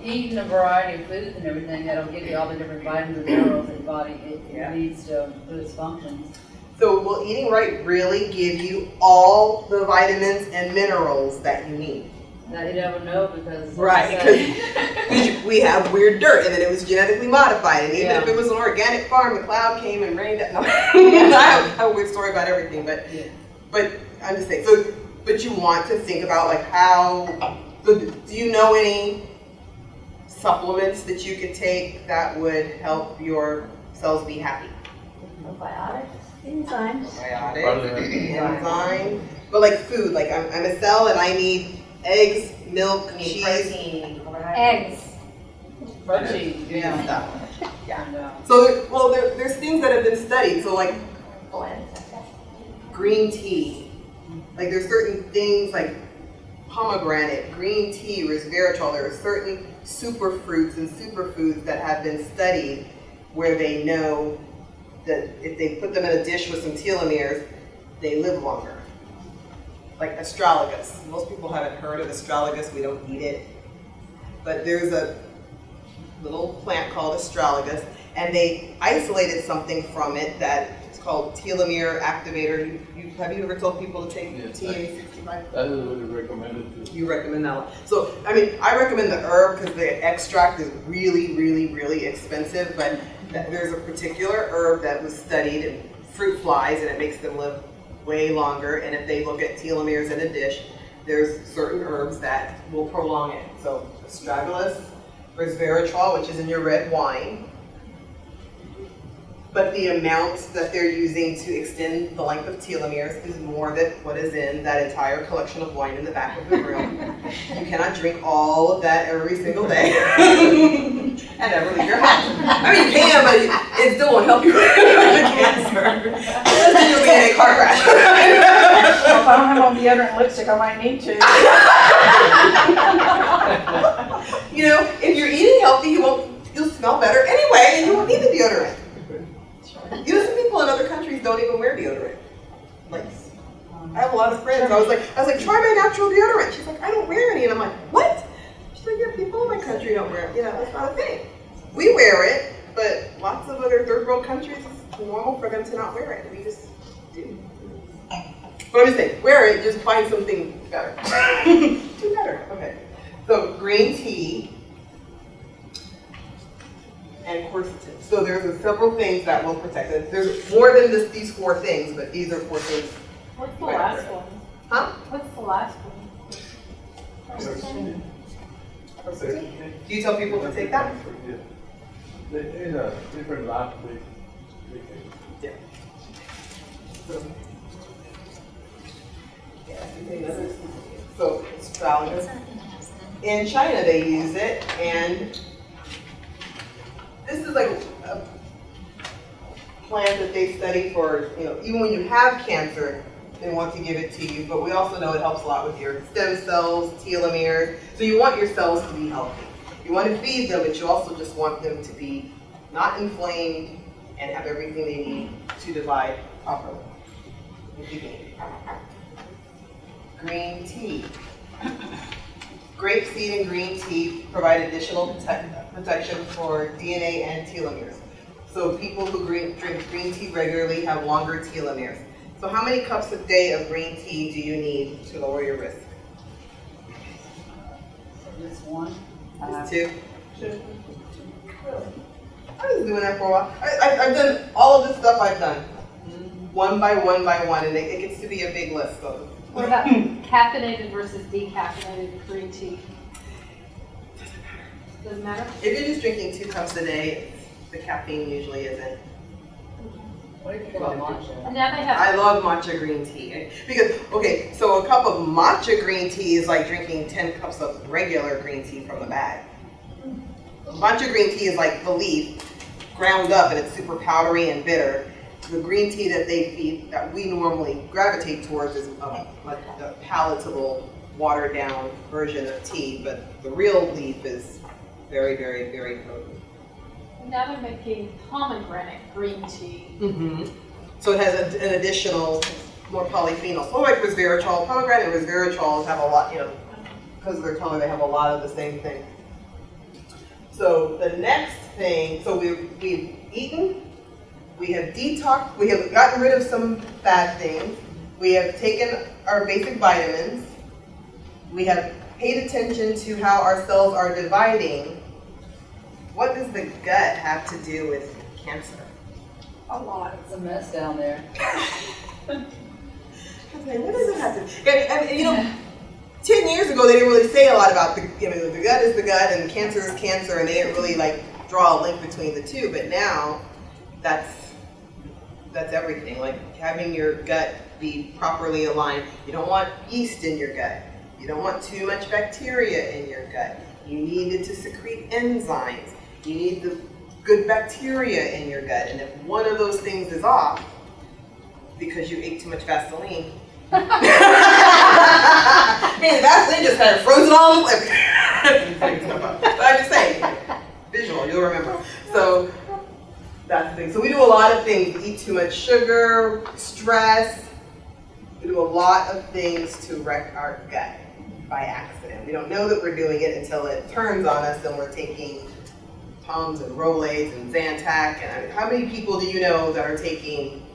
eating a variety of foods and everything, that'll give you all the different vitamins and minerals in your body it needs to do its functions. So will eating right really give you all the vitamins and minerals that you need? Now you never know because. Right, because we have weird dirt, and then it was genetically modified, and even if it was an organic farm, the cloud came and rained. No, I have a weird story about everything, but I'm just saying. So, but you want to think about like how. So do you know any supplements that you could take that would help your cells be happy? Probiotics, enzymes. Probiotics, enzymes, but like food. Like I'm a cell, and I need eggs, milk, You need cheese. protein, you need carbohydrates. Eggs. Protein, Yeah. stuff. Yeah. So, there's things that have been studied. So, like green tea. Like, there's certain things like pomegranate, green tea, resveratrol. There are certain superfruits and superfoods that have been studied where they know that if they put them in a dish with some telomeres, they live longer. Like astragalus. Most people haven't heard of astragalus. We don't eat it. But there's a little plant called astragalus, and they isolated something from it that it's called telomere activator. Have you ever told people to take TA65? That is what you recommended to. You recommend that one. So, I mean, I recommend the herb because the extract is really, really, really expensive, but there's a particular herb that was studied in fruit flies, and it makes them live way longer. And if they look at telomeres in a dish, there's certain herbs that will prolong it. So, astragalus, resveratrol, which is in your red wine, but the amount that they're using to extend the length of telomeres is more than what is in that entire collection of wine in the back of the room. You cannot drink all of that every single day and never leave your house. I mean, you can, but it still won't help you with the cancer. Then you'll be in a car crash. Well, if I don't have on deodorant and lipstick, I might need to. You know, if you're eating healthy, you'll smell better anyway, and you won't need the deodorant. You know, some people in other countries don't even wear deodorant. Like, I have a lot of friends. I was like, try my natural deodorant. She's like, I don't wear any, and I'm like, what? She's like, yeah, people in my country don't wear it. You know, it's not a thing. We wear it, but lots of other third world countries, it's normal for them to not wear it. We just do. But I'm just saying, wear it. Just find something better. Do better. Okay. So green tea. And quercetin. So there's several things that will protect it. There's more than these 4 things, but these are 4 things. What's the last one? Huh? What's the last one? Do you tell people to take that? Yeah. There's a different lab. Yeah. So astragalus. In China, they use it, and this is like a plant that they study for, you know, even when you have cancer, they want to give it to you, but we also know it helps a lot with your stem cells, telomeres. So you want your cells to be healthy. You want to feed them, but you also just want them to be not inflamed and have everything they need to divide properly. Green tea. Grapeseed and green tea provide additional protection for DNA and telomeres. So people who drink green tea regularly have longer telomeres. So how many cups a day of green tea do you need to lower your risk? Just one. Just 2? I was doing that for a while. I've done all of the stuff I've done. One by one by one, and it gets to be a big list. So. What about caffeinated versus decaffeinated green tea? Doesn't matter? If you're just drinking 2 cups a day, the caffeine usually isn't. What do you think about matcha? And now they have. I love matcha green tea. Because, okay, so a cup of matcha green tea is like drinking 10 cups of regular green tea from the bag. Matcha green tea is like the leaf ground up, and it's super powdery and bitter. The green tea that they feed, that we normally gravitate towards, is like a palatable, watered down version of tea, but the real leaf is very, very, very potent. Now they're making pomegranate green tea. So it has an additional, more polyphenols. So like resveratrol, pomegranate and resveratrol have a lot, you know, because of their color, they have a lot of the same thing. So the next thing, so we've eaten, we have detoxed, we have gotten rid of some bad things, we have taken our basic vitamins, we have paid attention to how our cells are dividing, what does the gut have to do with cancer? A lot. It's a mess down there. Okay, what does it have to? And you know, 10 years ago they didn't really say a lot about the gut is the gut and cancer is cancer, and they didn't really like draw a link between the two. But now, that's everything. Like having your gut be properly aligned. You don't want yeast in your gut. You don't want too much bacteria in your gut. You need it to secrete enzymes. You need the good bacteria in your gut. And if one of those things is off, because you ate too much Vaseline, man, Vaseline just kind of frozen all the But I'm just saying, visual, you'll remember. So that's the thing. So we do a lot of things. We eat too much sugar, stress. We do a lot of things to wreck our gut by accident. We don't know that we're doing it until it turns on us and we're taking Tums and Rolaids and Zantac. And I mean, how many people do you know that are taking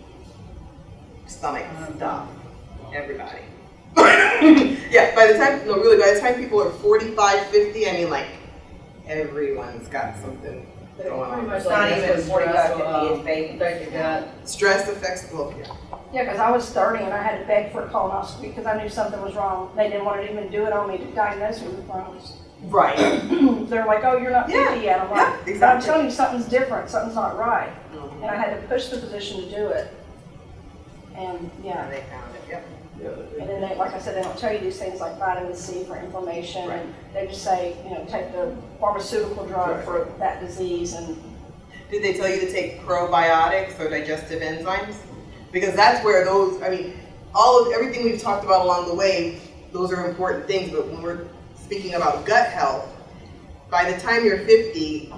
stomach stuff? Everybody. Yeah, by the time people are 45, 50, I mean like everyone's got something Pretty going on. much It's like not that's even what 45, stress 50, it's baby. affect your gut. Stress affects, well, yeah. Yeah, because I was 30 and I had to beg for a colonoscopy because I knew something was wrong. They didn't want to even do it on me to diagnose me with Crohn's. Right. They're like, oh, you're not 50 yet. I'm like, Yeah, but I'm exactly. telling you something's different, something's not right. And I had to push the physician to do it. And And yeah, they found it, yep. and then they, like I said, they don't tell you these things like vitamin C for inflammation. Right. And they just say, you know, take the pharmaceutical drug Right. for that disease. And Did they tell you to take probiotics or digestive enzymes? Because that's where those, I mean, everything we've talked about along the way, those are important things, but when we're speaking about gut health, by the time you're 50,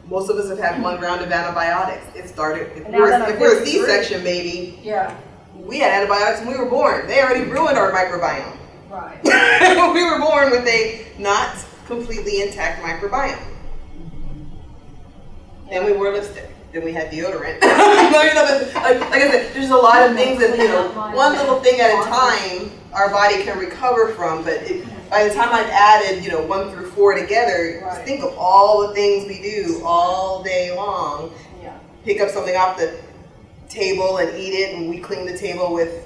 most of us have had one round of antibiotics. It started, if And now that I'm we're a 53. C-section baby, yeah, we had antibiotics when we were born. They already ruined our microbiome. right. We were born with a not completely intact microbiome. Then we wore lipstick. Then we had deodorant. No, you know, but like I said, there's a lot of things that, you know, one little thing at a time our body can recover from. But by the time I've added, you know, 1 through 4 together, just think of all the things we do all day long. Yeah. Pick up something off the table and eat it, and we clean the table with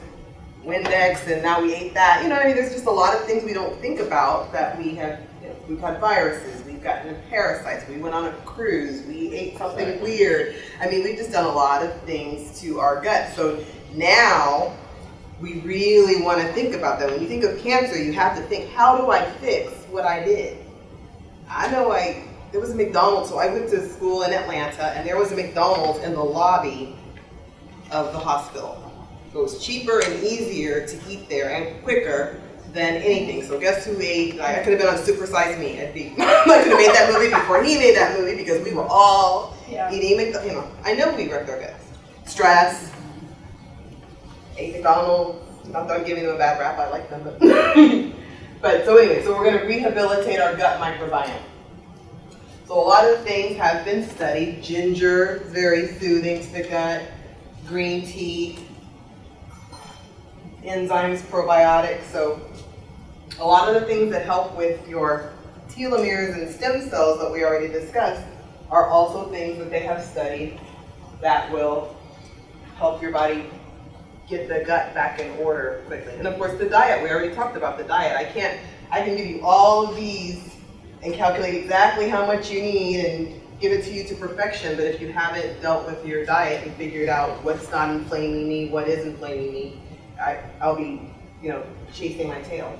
Windex, and now we ate that. You know, I mean, there's just a lot of things we don't think about that we have. You know, we've had viruses, we've gotten parasites, we went on a cruise, we ate something weird. I mean, we've just done a lot of things to our gut. So now we really want to think about that. When you think of cancer, you have to think, how do I fix what I did? I know there was a McDonald's, so I went to school in Atlanta, and there was a McDonald's in the lobby of the hospital. So it was cheaper and easier to eat there and quicker than anything. So guess who ate? Like, I could have been on Super Size Me. I could have made that movie before he made that movie because we were all eating McDonald's. You know, I know we wrecked our guts. Stress. Ate McDonald's. Not that I'm giving them a bad rap. I like them, but but so anyway, so we're going to rehabilitate our gut microbiome. So a lot of things have been studied. Ginger, very soothing to the gut. Green tea, enzymes, probiotics. So a lot of the things that help with your telomeres and stem cells that we already discussed are also things that they have studied that will help your body get the gut back in order quickly. And of course the diet, we already talked about the diet. I can give you all of these and calculate exactly how much you need and give it to you to perfection, but if you haven't dealt with your diet and figured out what's not inflaming me, what is inflaming me, I'll be, you know, chasing my tail.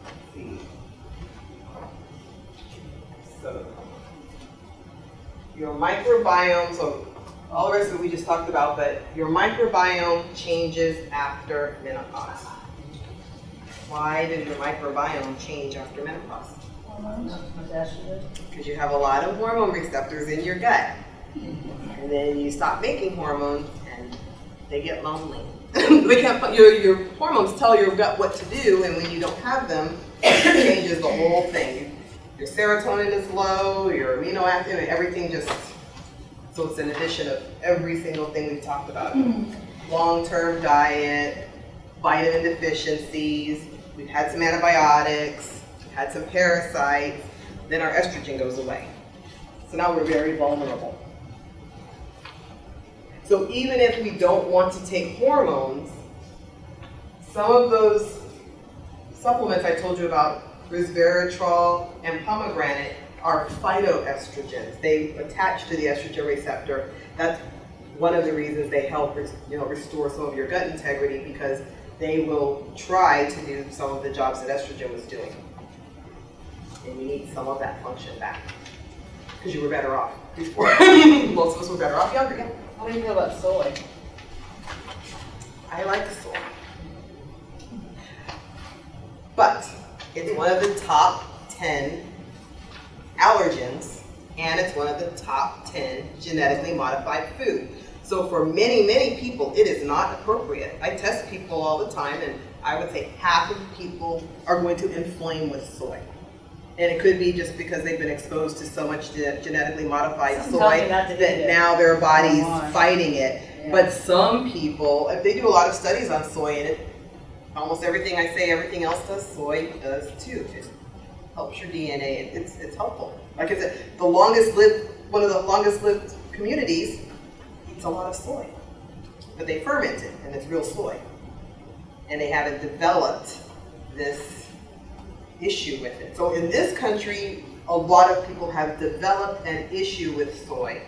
Let's see. So, your microbiome, so all the rest of it we just talked about, but your microbiome changes after menopause. Why does your microbiome change after menopause? Because you have a lot of hormone receptors in your gut. And then you stop making hormones and they get lonely. They can't, your hormones tell your gut what to do, and when you don't have them, it changes the whole thing. Your serotonin is low, your amino acid, everything just, so it's an addition of every single thing we've talked about. Long-term diet, vitamin deficiencies, we've had some antibiotics, we've had some parasites, then our estrogen goes away. So now we're very vulnerable. So even if we don't want to take hormones, some of those supplements I told you about, resveratrol and pomegranate, are phytoestrogens. They attach to the estrogen receptor. That's one of the reasons they help restore some of your gut integrity, because they will try to do some of the jobs that estrogen was doing. And you need some of that function back, because you were better off before. Most of us were better off younger. Yeah. How do you feel about soy? I like soy. But it's one of the top 10 allergens, and it's one of the top 10 genetically modified food. So for many, many people, it is not appropriate. I test people all the time, and I would say half of people are going to inflame with soy. And it could be just because they've been exposed to so much genetically modified soy that now their body's fighting it. Yeah. But some people, if they do a lot of studies on soy, and it, almost everything I say, everything else does, soy does too. It helps your DNA. It's helpful. Like I said, one of the longest lived communities eats a lot of soy, but they ferment it, and it's real soy. And they haven't developed this issue with it. So in this country, a lot of people have developed an issue with soy.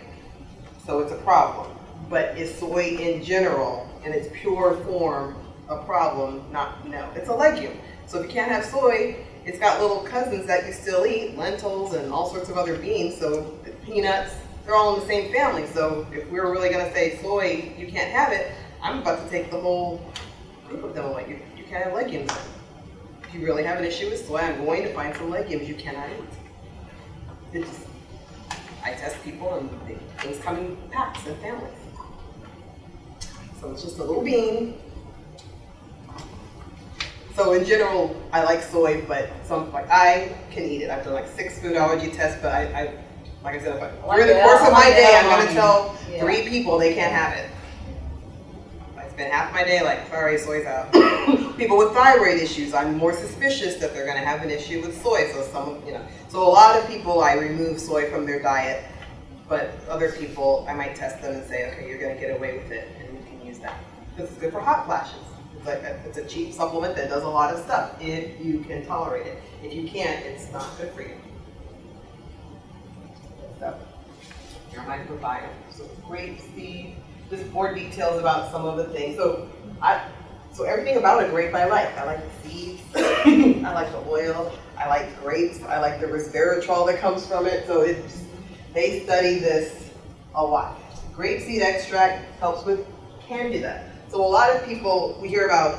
So it's a problem. But is soy in general, in its pure form, a problem? No. It's a legume. So if you can't have soy, it's got little cousins that you still eat, lentils and all sorts of other beans. So peanuts, they're all in the same family. So if we're really going to say soy, you can't have it, I'm about to take the whole group of them away. You can't have legumes then. If you really have an issue with soy, I'm going to find some legumes you cannot eat. I test people, and things come in packs and families. So it's just a little bean. So in general, I like soy, but I can eat it. I've done like 6 food allergy tests, but I like I said, during the course of my day, I'm going to tell 3 people they can't have it. I spend half my day like, sorry, soy's out. People with thyroid issues, I'm more suspicious that they're going to have an issue with soy. So a lot of people, I remove soy from their diet, but other people, I might test them and say, okay, you're going to get away with it, and you can use that because it's good for hot flashes. It's a cheap supplement that does a lot of stuff if you can tolerate it. If you can't, it's not good for you. So, your microbiome. So grapeseed. There's more details about some of the things. So everything about a grape I like. I like the seeds. I like the oil. I like grapes. I like the resveratrol that comes from it. So they study this a lot. Grapeseed extract helps with candida. So a lot of people, we hear about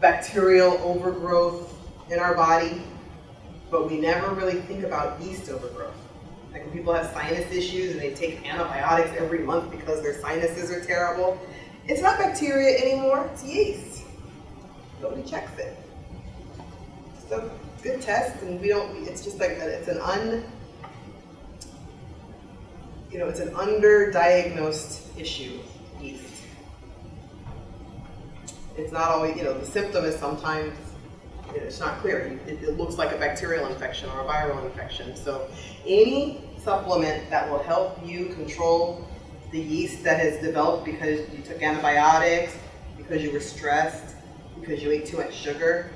bacterial overgrowth in our body, but we never really think about yeast overgrowth. Like when people have sinus issues and they take antibiotics every month because their sinuses are terrible, it's not bacteria anymore, it's yeast. Nobody checks it. It's a good test, and it's just like, it's an underdiagnosed issue, yeast. It's not always, the symptom is sometimes, it's not clear. It looks like a bacterial infection or a viral infection. So any supplement that will help you control the yeast that has developed because you took antibiotics, because you were stressed, because you ate too much sugar,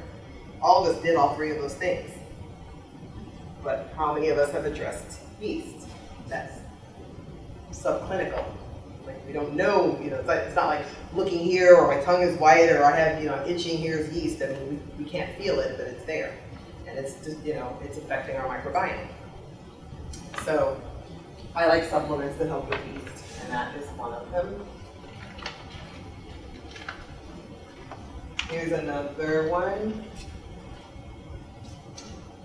all of us did all 3 of those things. But how many of us have addressed yeast? That's subclinical. Like we don't know, it's not like looking here or my tongue is white or I have, itching here is yeast. I mean, we can't feel it, but it's there. And it's just, it's affecting our microbiome. So I like supplements that help with yeast, and that is one of them. Here's another one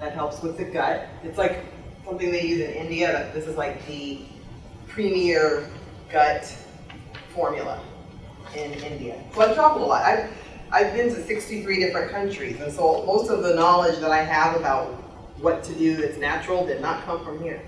that helps with the gut. It's like something they use in India. This is like the premier gut formula in India. So I've traveled a lot. I've been to 63 different countries, and so most of the knowledge that I have about what to do that's natural did not come from here.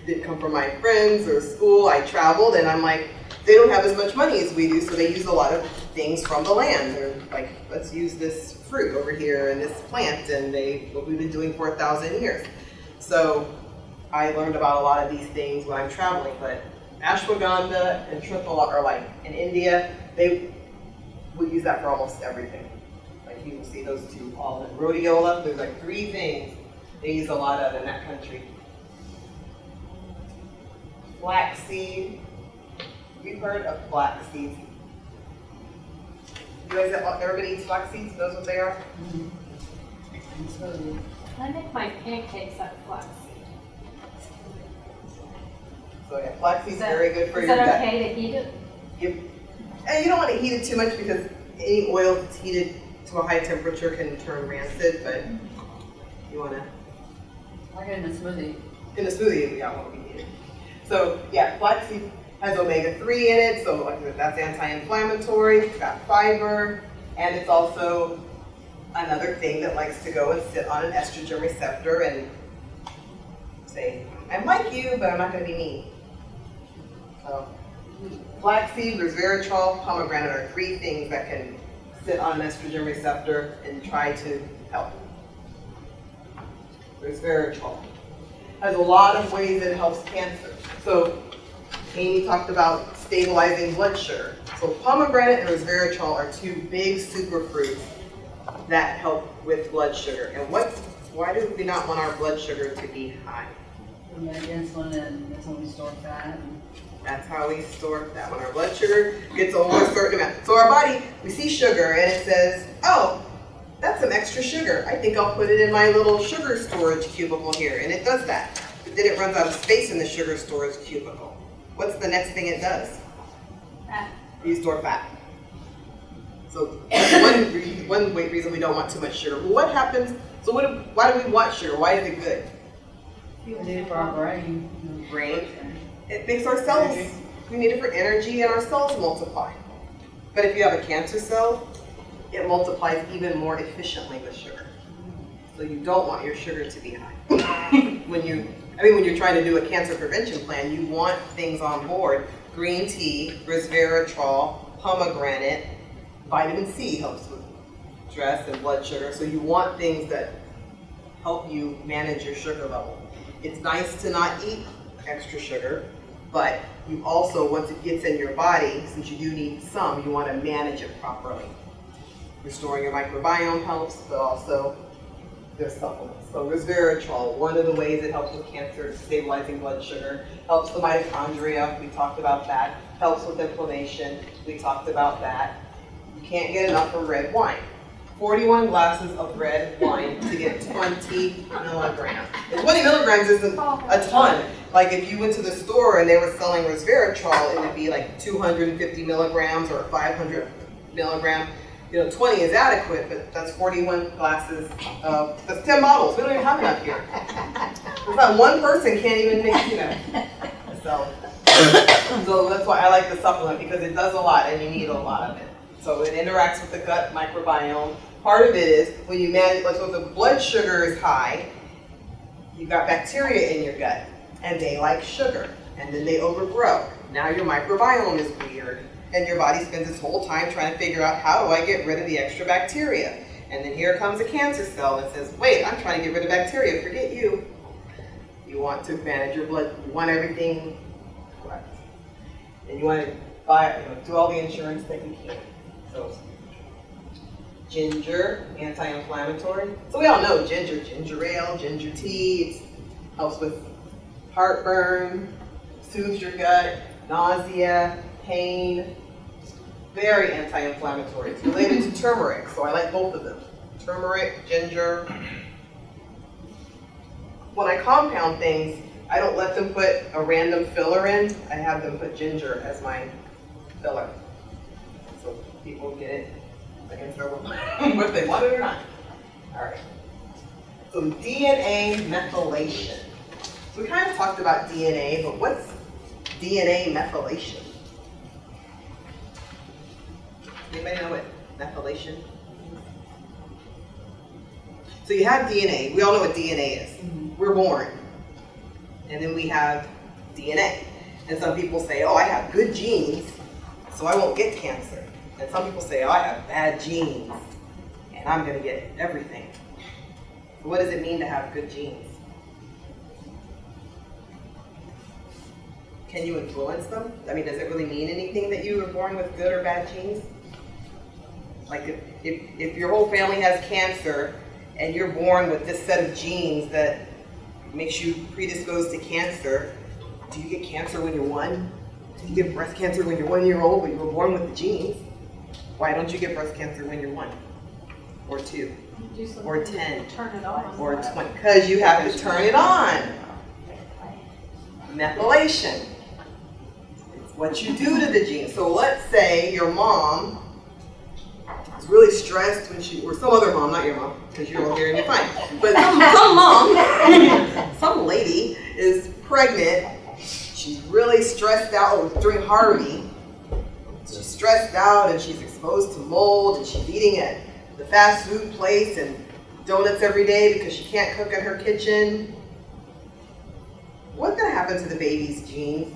Didn't come from my friends or school. I traveled, and I'm like, they don't have as much money as we do, so they use a lot of things from the land. They're like, let's use this fruit over here and this plant, and what we've been doing for 1,000 years. So I learned about a lot of these things when I'm traveling, but ashwagandha and triphala are like, in India, they would use that for almost everything. Like you will see those two all in rhodiola. There's like 3 things they use a lot of in that country. Flaxseed. We've heard of flax seeds. You guys, everybody eats flax seeds? Knows what they are? I make my pancakes out of flaxseed. So yeah, flax seeds very good for Is your that gut. okay to heat it? And you don't want to heat it too much because any oil that's heated to a high temperature can turn rancid, but you want to. I get in a smoothie. In a smoothie, we got what we needed. So yeah, flaxseed has omega-3 in it, so like that's anti-inflammatory, it's got fiber, and it's also another thing that likes to go and sit on an estrogen receptor and say, I'm like you, but I'm not going to be mean. So flaxseed, resveratrol, pomegranate are 3 things that can sit on an estrogen receptor and try to help. Resveratrol has a lot of ways that it helps cancer. So Amy talked about stabilizing blood sugar. So pomegranate and resveratrol are 2 big superfruits that help with blood sugar. And why do we not want our blood sugar to be high? We make insulin and that's when we store fat. That's how we store that. When our blood sugar gets over a certain amount. So our body, we see sugar and it says, oh, that's some extra sugar. I think I'll put it in my little sugar storage cubicle here. And it does that. But then it runs out of space in the sugar storage cubicle. What's the next thing it does? Fat. You store fat. So that's one reason we don't want too much sugar. But what happens, so why do we want sugar? Why is it good? We need it for our brain. Brain. It makes our cells, we need it for energy and our cells multiply. But if you have a cancer cell, it multiplies even more efficiently with sugar. So you don't want your sugar to be high. when you're trying to do a cancer prevention plan, you want things on board. Green tea, resveratrol, pomegranate, vitamin C helps with stress and blood sugar. So you want things that help you manage your sugar level. It's nice to not eat extra sugar, but you also, once it gets in your body, since you do need some, you want to manage it properly. Restoring your microbiome helps, but also there's supplements. So resveratrol, one of the ways it helps with cancer is stabilizing blood sugar, helps the mitochondria, we talked about that, helps with inflammation, we talked about that. You can't get enough from red wine. 41 glasses of red wine to get 20 milligrams. And 20 milligrams isn't a ton. Like if you went to the store and they were selling resveratrol, it would be like 250 milligrams or 500 milligrams. 20 is adequate, but that's 41 glasses of, that's 10 bottles. We don't even have enough here. There's not one person can't even make, So that's why I like the supplement, because it does a lot and you need a lot of it. So it interacts with the gut microbiome. Part of it is when you manage, so if the blood sugar is high, you've got bacteria in your gut and they like sugar and then they overgrow. Now your microbiome is weird and your body spends its whole time trying to figure out, how do I get rid of the extra bacteria? And then here comes a cancer cell that says, wait, I'm trying to get rid of bacteria, forget you. You want to manage your blood, you want everything correct. And you want to do all the insurance that you can. So, ginger, anti-inflammatory. So we all know ginger, ginger ale, ginger tea. It helps with heartburn, soothes your gut, nausea, pain. Very anti-inflammatory. It's related to turmeric, so I like both of them. Turmeric, ginger. When I compound things, I don't let them put a random filler in. I have them put ginger as my filler. So people get it against their will, whether they want it or not. All right. So DNA methylation. So we kind of talked about DNA, but what's DNA methylation? Anybody know what methylation is? So you have DNA. We all know what DNA is. We're born. And then we have DNA. And some people say, oh, I have good genes, so I won't get cancer. And some people say, oh, I have bad genes, and I'm gonna get everything. So what does it mean to have good genes? Can you influence them? I mean, does it really mean anything that you were born with good or bad genes? Like if your whole family has cancer and you're born with this set of genes that makes you predisposed to cancer, do you get cancer when you're 1? Do you get breast cancer when you're 1 year old, but you were born with the genes? Why don't you get breast cancer when you're 1 or 2 Do something or to 10 turn it on. or 20? Because you have to turn it on. Methylation. It's what you do to the gene. So let's say your mom is really stressed when she, or some other mom, not your mom, because you're all here and you're fine. But some mom, some lady is pregnant. She's really stressed out during Harvey. She's stressed out and she's exposed to mold and she's eating at the fast food place and donuts every day because she can't cook in her kitchen. What's going to happen to the baby's genes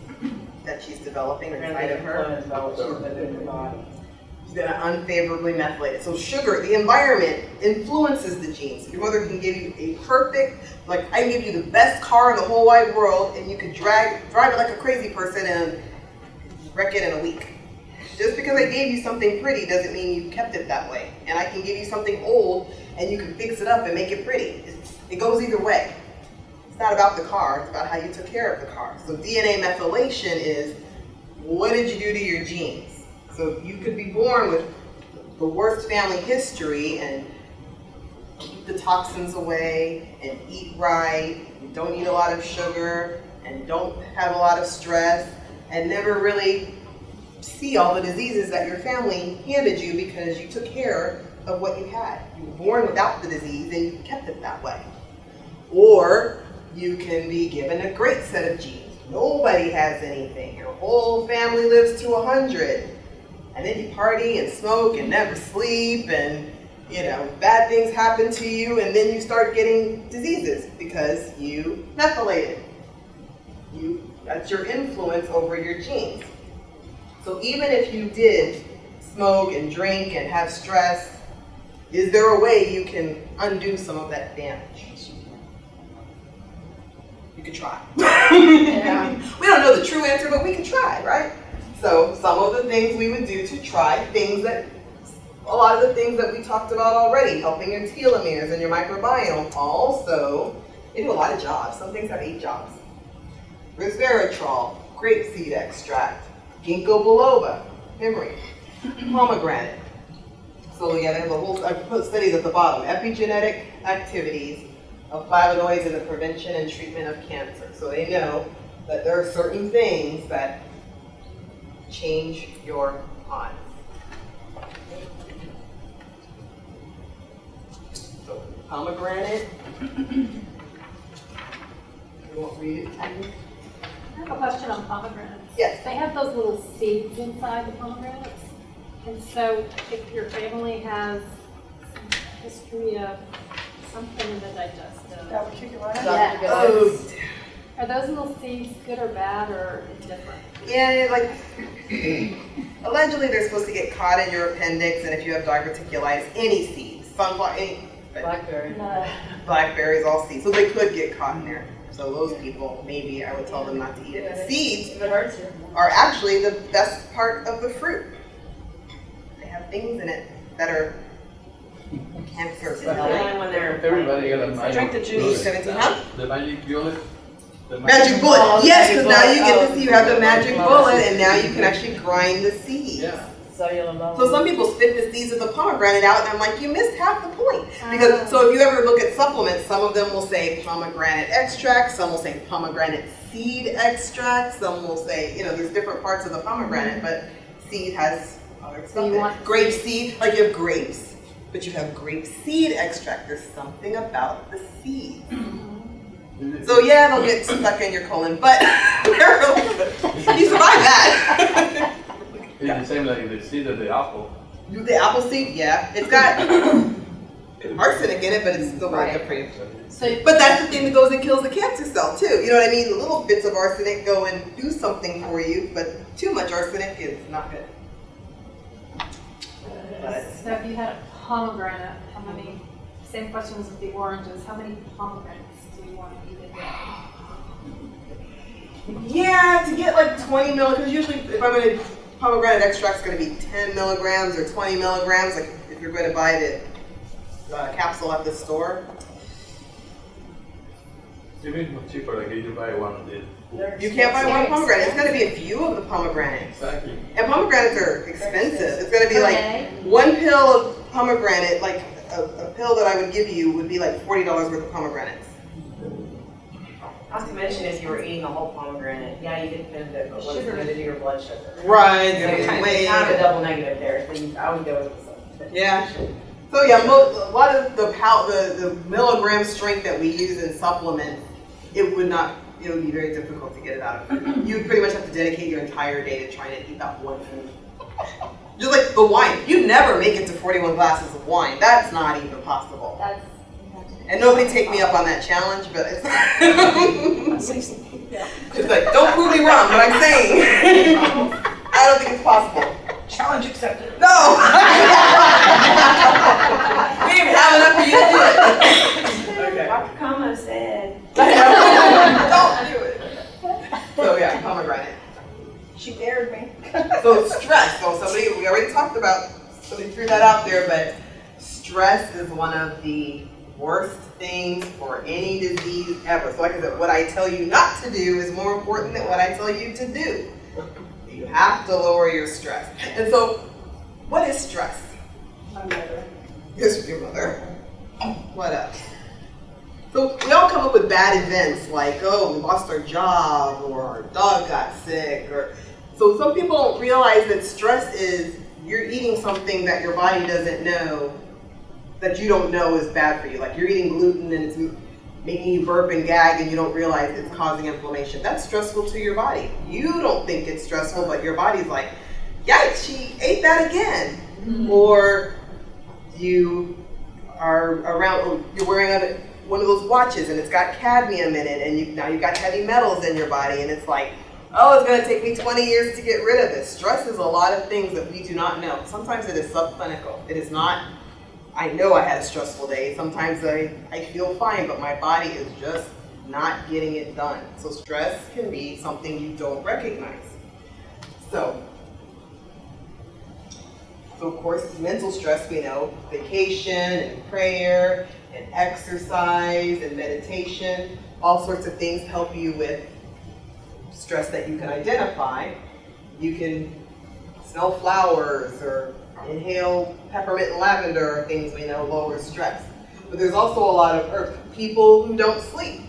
that she's developing inside of her? She's going to unfavorably methylate it. So sugar, the environment influences the genes. Your mother can give you a perfect, like I can give you the best car in the whole wide world and you could drive it like a crazy person and wreck it in a week. Just because I gave you something pretty doesn't mean you kept it that way. And I can give you something old and you can fix it up and make it pretty. It goes either way. It's not about the car, it's about how you took care of the car. So DNA methylation is, what did you do to your genes? So you could be born with the worst family history and keep the toxins away and eat right, and don't eat a lot of sugar and don't have a lot of stress and never really see all the diseases that your family handed you because you took care of what you had. You were born without the disease and you kept it that way. Or you can be given a great set of genes. Nobody has anything. Your whole family lives to 100. And then you party and smoke and never sleep and, you know, bad things happen to you and then you start getting diseases because you methylated. That's your influence over your genes. So even if you did smoke and drink and have stress, is there a way you can undo some of that damage? You could try. Yeah. We don't know the true answer, but we can try, right? So some of the things we would do to try things that, a lot of the things that we talked about already, helping your telomeres and your microbiome. Also, they do a lot of jobs. Some things have 8 jobs. Resveratrol, grapeseed extract, ginkgo biloba, memory, pomegranate. So yeah, they have a whole, I put studies at the bottom, epigenetic activities of flavonoids in the prevention and treatment of cancer. So they know that there are certain things that change your odds. So pomegranate, you won't read it? I have a question on pomegranates. Yes. They have those little seeds inside the pomegranates. And so if your family has some history of something in the digestive, Diverticulitis. Oh, are those little seeds good or bad or indifferent? yeah, like, allegedly they're supposed to get caught in your appendix, and if you have diverticulitis, any seeds, sunflower, any, Blackberry. blackberries, all seeds, so they could get caught in there. So those people, maybe I would tell them not to eat it. The seeds If it hurts you. are actually the best part of the fruit. They have things in it that are cancer. When they're Everybody got a magic Drink the juice. bullet. Huh? The magic bullet. The Magic bullet, yes, because now you get to see you have the Oh, magic okay. bullet, and now you can actually grind the seeds. Yeah. Cellular level. So some people spit the seeds of the pomegranate out, and I'm like, you missed half the point. Because, so if you ever look at supplements, some of them will say pomegranate extract, some will say pomegranate seed extract, some will say, you know, there's different parts of the pomegranate, but seed has other stuff in it. want Grape seed, like you have grapes, but you have grape seed extract. There's something about the seed. So yeah, they'll get stuck in your colon, but they're really good. You survive that. It's the same like the seed of the apple. The apple seed, yeah, it's got arsenic in it, but it's still very good for you. So But that's the thing that goes and kills the cancer cell too. You know what I mean? The little bits of arsenic go and do something for you, but too much arsenic is not good. but So if you had a pomegranate, how many, same question as with the oranges, how many pomegranates do you want to eat a day? Yeah, to get like 20 because usually if I'm gonna, pomegranate extract's gonna be 10 milligrams or 20 milligrams, like if you're gonna buy the capsule at the store. Even much cheaper, like you buy one of these. You can't buy one pomegranate, it's gonna be a few of the pomegranates. Exactly. And pomegranates are expensive. It's gonna be like Okay. one pill of pomegranate, like a pill that I would give you would be like $40 worth of pomegranates. not to mention if you were eating a whole pomegranate, yeah, you get benefit, but what's it gonna do to your blood sugar? Right, So it's kind of a double negative there, so I would go with something. Yeah. So yeah, a lot of the milligram strength that we use in supplements, it would be very difficult to get it out of food. You would pretty much have to dedicate your entire day to trying to eat that one food. Just like the wine, you'd never make it to 41 glasses of wine. That's not even possible. That's. And nobody take me up on that challenge, but it's, it's like, don't prove me wrong, but I'm saying, I don't think it's possible. Challenge accepted. No! We didn't have enough for you to do it. Okay. Dr. Comeaux said. Don't do it. So yeah, pomegranate. She dared me. So stress, we already talked about, somebody threw that out there, but stress is one of the worst things for any disease ever. So like I said, what I tell you not to do is more important than what I tell you to do. You have to lower your stress. And so, what is stress? My mother. Yes, your mother. What else? So we all come up with bad events like, oh, we lost our job, or our dog got sick, or so some people don't realize that stress is you're eating something that your body doesn't know, that you don't know is bad for you. Like you're eating gluten and it's making you burp and gag and you don't realize it's causing inflammation. That's stressful to your body. You don't think it's stressful, but your body's like, yikes, she ate that again. Mm-hmm. Or you are around, you're wearing one of those watches and it's got cadmium in it, and now you've got heavy metals in your body, and it's like, oh, it's going to take me 20 years to get rid of this. Stress is a lot of things that we do not know. Sometimes it is subclinical. It is not, I know I had a stressful day. Sometimes I feel fine, but my body is just not getting it done. So stress can be something you don't recognize. So of course, mental stress, we know, vacation and prayer and exercise and meditation, all sorts of things help you with stress that you can identify. You can smell flowers or inhale peppermint and lavender, or things we know lower stress. But there's also a lot of people who don't sleep.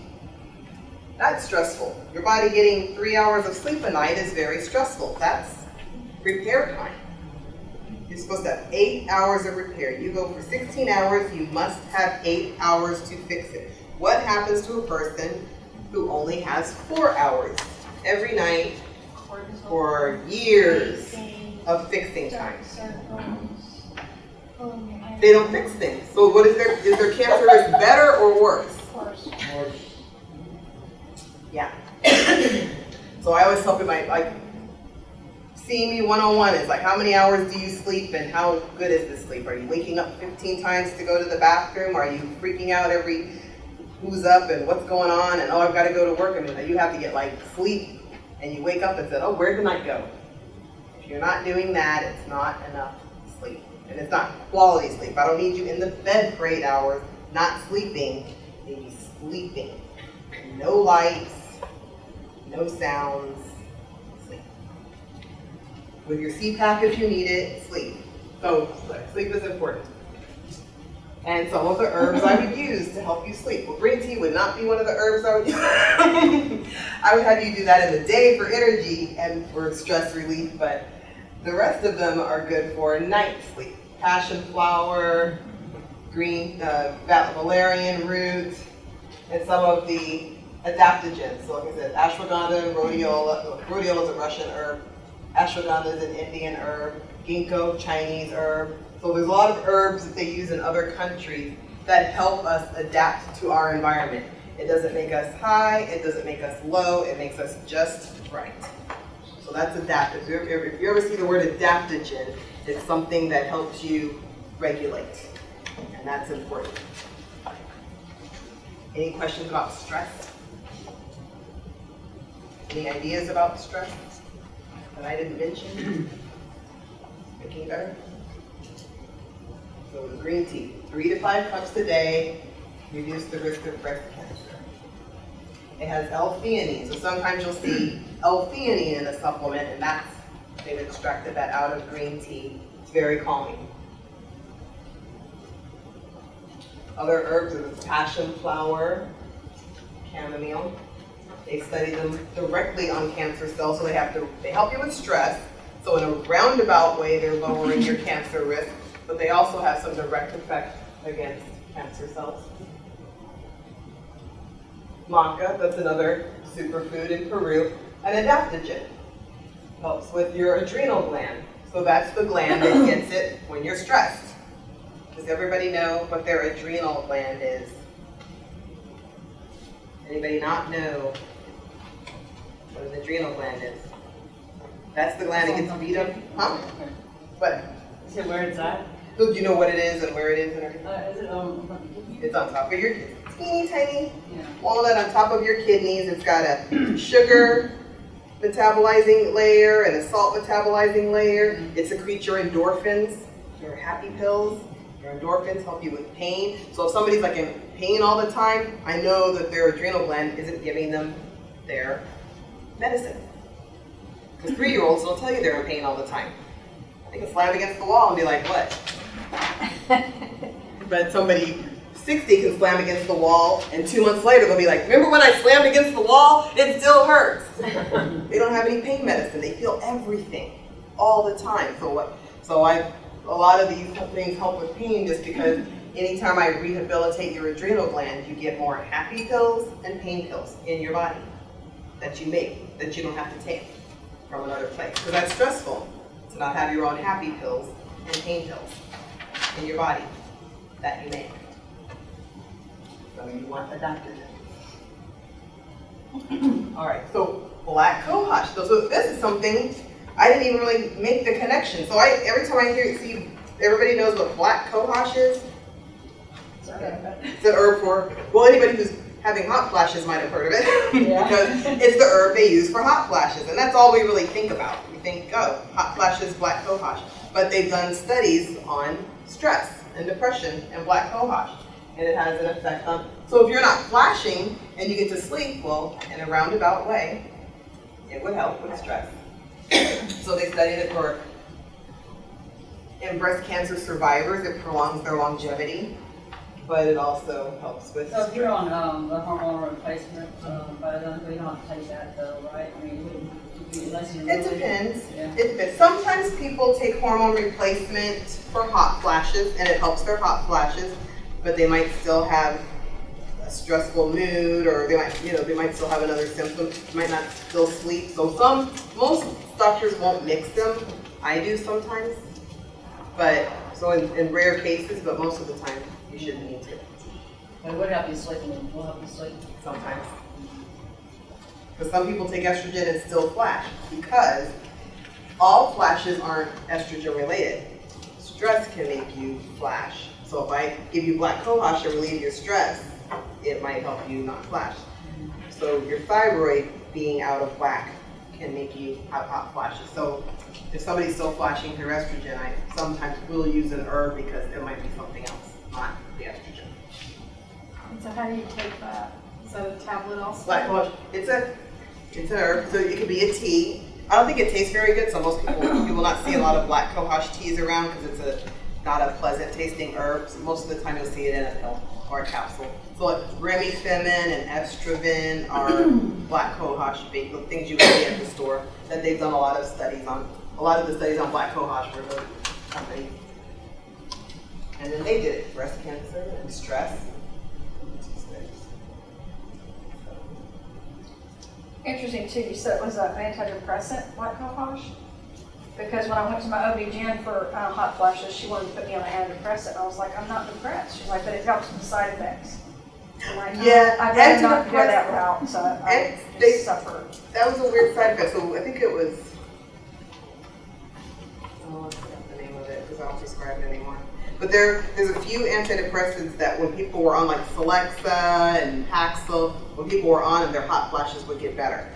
That's stressful. Your body getting 3 hours of sleep a night is very stressful. That's repair time. You're supposed to have 8 hours of repair. You go for 16 hours, you must have 8 hours to fix it. What happens to a person who only has 4 hours every night for years of fixing time? They don't fix things. So what is their cancer is better or worse? Yeah. So I always tell people, like, seeing me one-on-one is like, how many hours do you sleep and how good is the sleep? Are you waking up 15 times to go to the bathroom? Are you freaking out every who's up and what's going on and oh, I've got to go to work? I mean, you have to get like sleep and you wake up and say, oh, where'd the night go? If you're not doing that, it's not enough sleep. And it's not quality sleep. I don't need you in the bed for 8 hours, not sleeping. You need to be sleeping. No lights, no sounds, sleep. With your CPAP if you need it, sleep. So sleep is important. And some of the herbs I would use to help you sleep. Well, green tea would not be one of the herbs I would use. I would have you do that in the day for energy and for stress relief, but the rest of them are good for night sleep. Passion flower, green valerian root, and some of the adaptogens. So like I said, ashwagandha and rhodiola. Rhodiola is a Russian herb. Ashwagandha is an Indian herb. Ginkgo, Chinese herb. So there's a lot of herbs that they use in other countries that help us adapt to our environment. It doesn't make us high, it doesn't make us low, it makes us just right. So So that's adaptive. If you ever see the word adaptogen, it's something that helps you regulate, and that's important. Any questions about stress? Any ideas about stress that I didn't mention? Making better? So the green tea, 3 to 5 cups a day, reduce the risk of breast cancer. It has L-theanine, so sometimes you'll see L-theanine in a supplement, and they've extracted that out of green tea. It's very calming. Other herbs are passion flower, chamomile. They study them directly on cancer cells, so they help you with stress. So in a roundabout way, they're lowering your cancer risk, but they also have some direct effect against cancer cells. Maca, that's another superfood in Peru, an adaptogen. Helps with your adrenal gland. So that's the gland that gets it when you're stressed. Does everybody know what their adrenal gland is? Anybody not know what an adrenal gland is? That's the gland that gets beat up. Huh? What? So where is that? Do you know what it is and where it is and everything? Is it, It's on top of your teeny tiny yeah. walnut on top of your kidneys. It's got a sugar metabolizing layer and a salt metabolizing layer. It secretes your endorphins, your happy pills. Your endorphins help you with pain. So if somebody's like in pain all the time, I know that their adrenal gland isn't giving them their medicine. Because 3-year-olds don't tell you they're in pain all the time. They can slam against the wall and be like, what? But somebody 60 can slam against the wall, and 2 months later they'll be like, remember when I slammed against the wall? It still hurts. They don't have any pain medicine. They feel everything all the time. A lot of these things help with pain just because anytime I rehabilitate your adrenal gland, you get more happy pills and pain pills in your body that you make, that you don't have to take from another place. Because that's stressful to not have your own happy pills and pain pills in your body that you make. So you want adaptogen. All right, so black cohosh. So this is something I didn't even really make the connection. So every time I see, everybody knows what black cohosh is. It's an herb for, well, anybody who's having hot flashes might have heard of it. Yeah. Because it's the herb they use for hot flashes. And that's all we really think about. We think, oh, hot flashes, black cohosh. But they've done studies on stress and depression and black cohosh. And it has an effect on, so if you're not flashing and you get to sleep, well, in a roundabout way, it would help with stress. So they studied it in breast cancer survivors. It prolongs their longevity, but it also helps with So if you're on the hormonal replacement, by then we don't have to take that though, right? I mean, unless you It really. depends. Yeah. It depends. Sometimes people take hormone replacement for hot flashes, and it helps their hot flashes, but they might still have a stressful mood, or they might still have another symptom. Might not still sleep. So most doctors won't mix them. I do sometimes, but so in rare cases, but most of the time you shouldn't need to. It would help you sleep, and it will help you sleep. Sometimes. Because some people take estrogen and still flash, because all flashes aren't estrogen related. Stress can make you flash. So if I give you black cohosh to relieve your stress, it might help you not flash. So your thyroid being out of whack can make you have hot flashes. So if somebody's still flashing through estrogen, I sometimes will use an herb because it might be something else, not the estrogen. And so how do you take that? Is that a tablet also? Black cohosh, it's an herb, so it could be a tea. I don't think it tastes very good, so most people, you will not see a lot of black cohosh teas around because it's not a pleasant tasting herb. So most of the time you'll see it in a pill or a capsule. So like remifemin and estrivin are black cohosh, the things you can get at the store that they've done a lot of studies on. A lot of the studies on black cohosh were the company. And then they did it, breast cancer and stress. Interesting too, you said it was an antidepressant, black cohosh? Because when I went to my OB-GYN for hot flashes, she wanted to put me on an antidepressant. I was like, I'm not depressed. She's like, but it helps with the side effects. I'm like, Yeah, I'd rather not go that antidepressant- route, so I they- just suffer. That was a weird side effect. So I think it was But there's a few antidepressants that when people were on like Celexa and Paxil, when people were on them, their hot flashes would get better.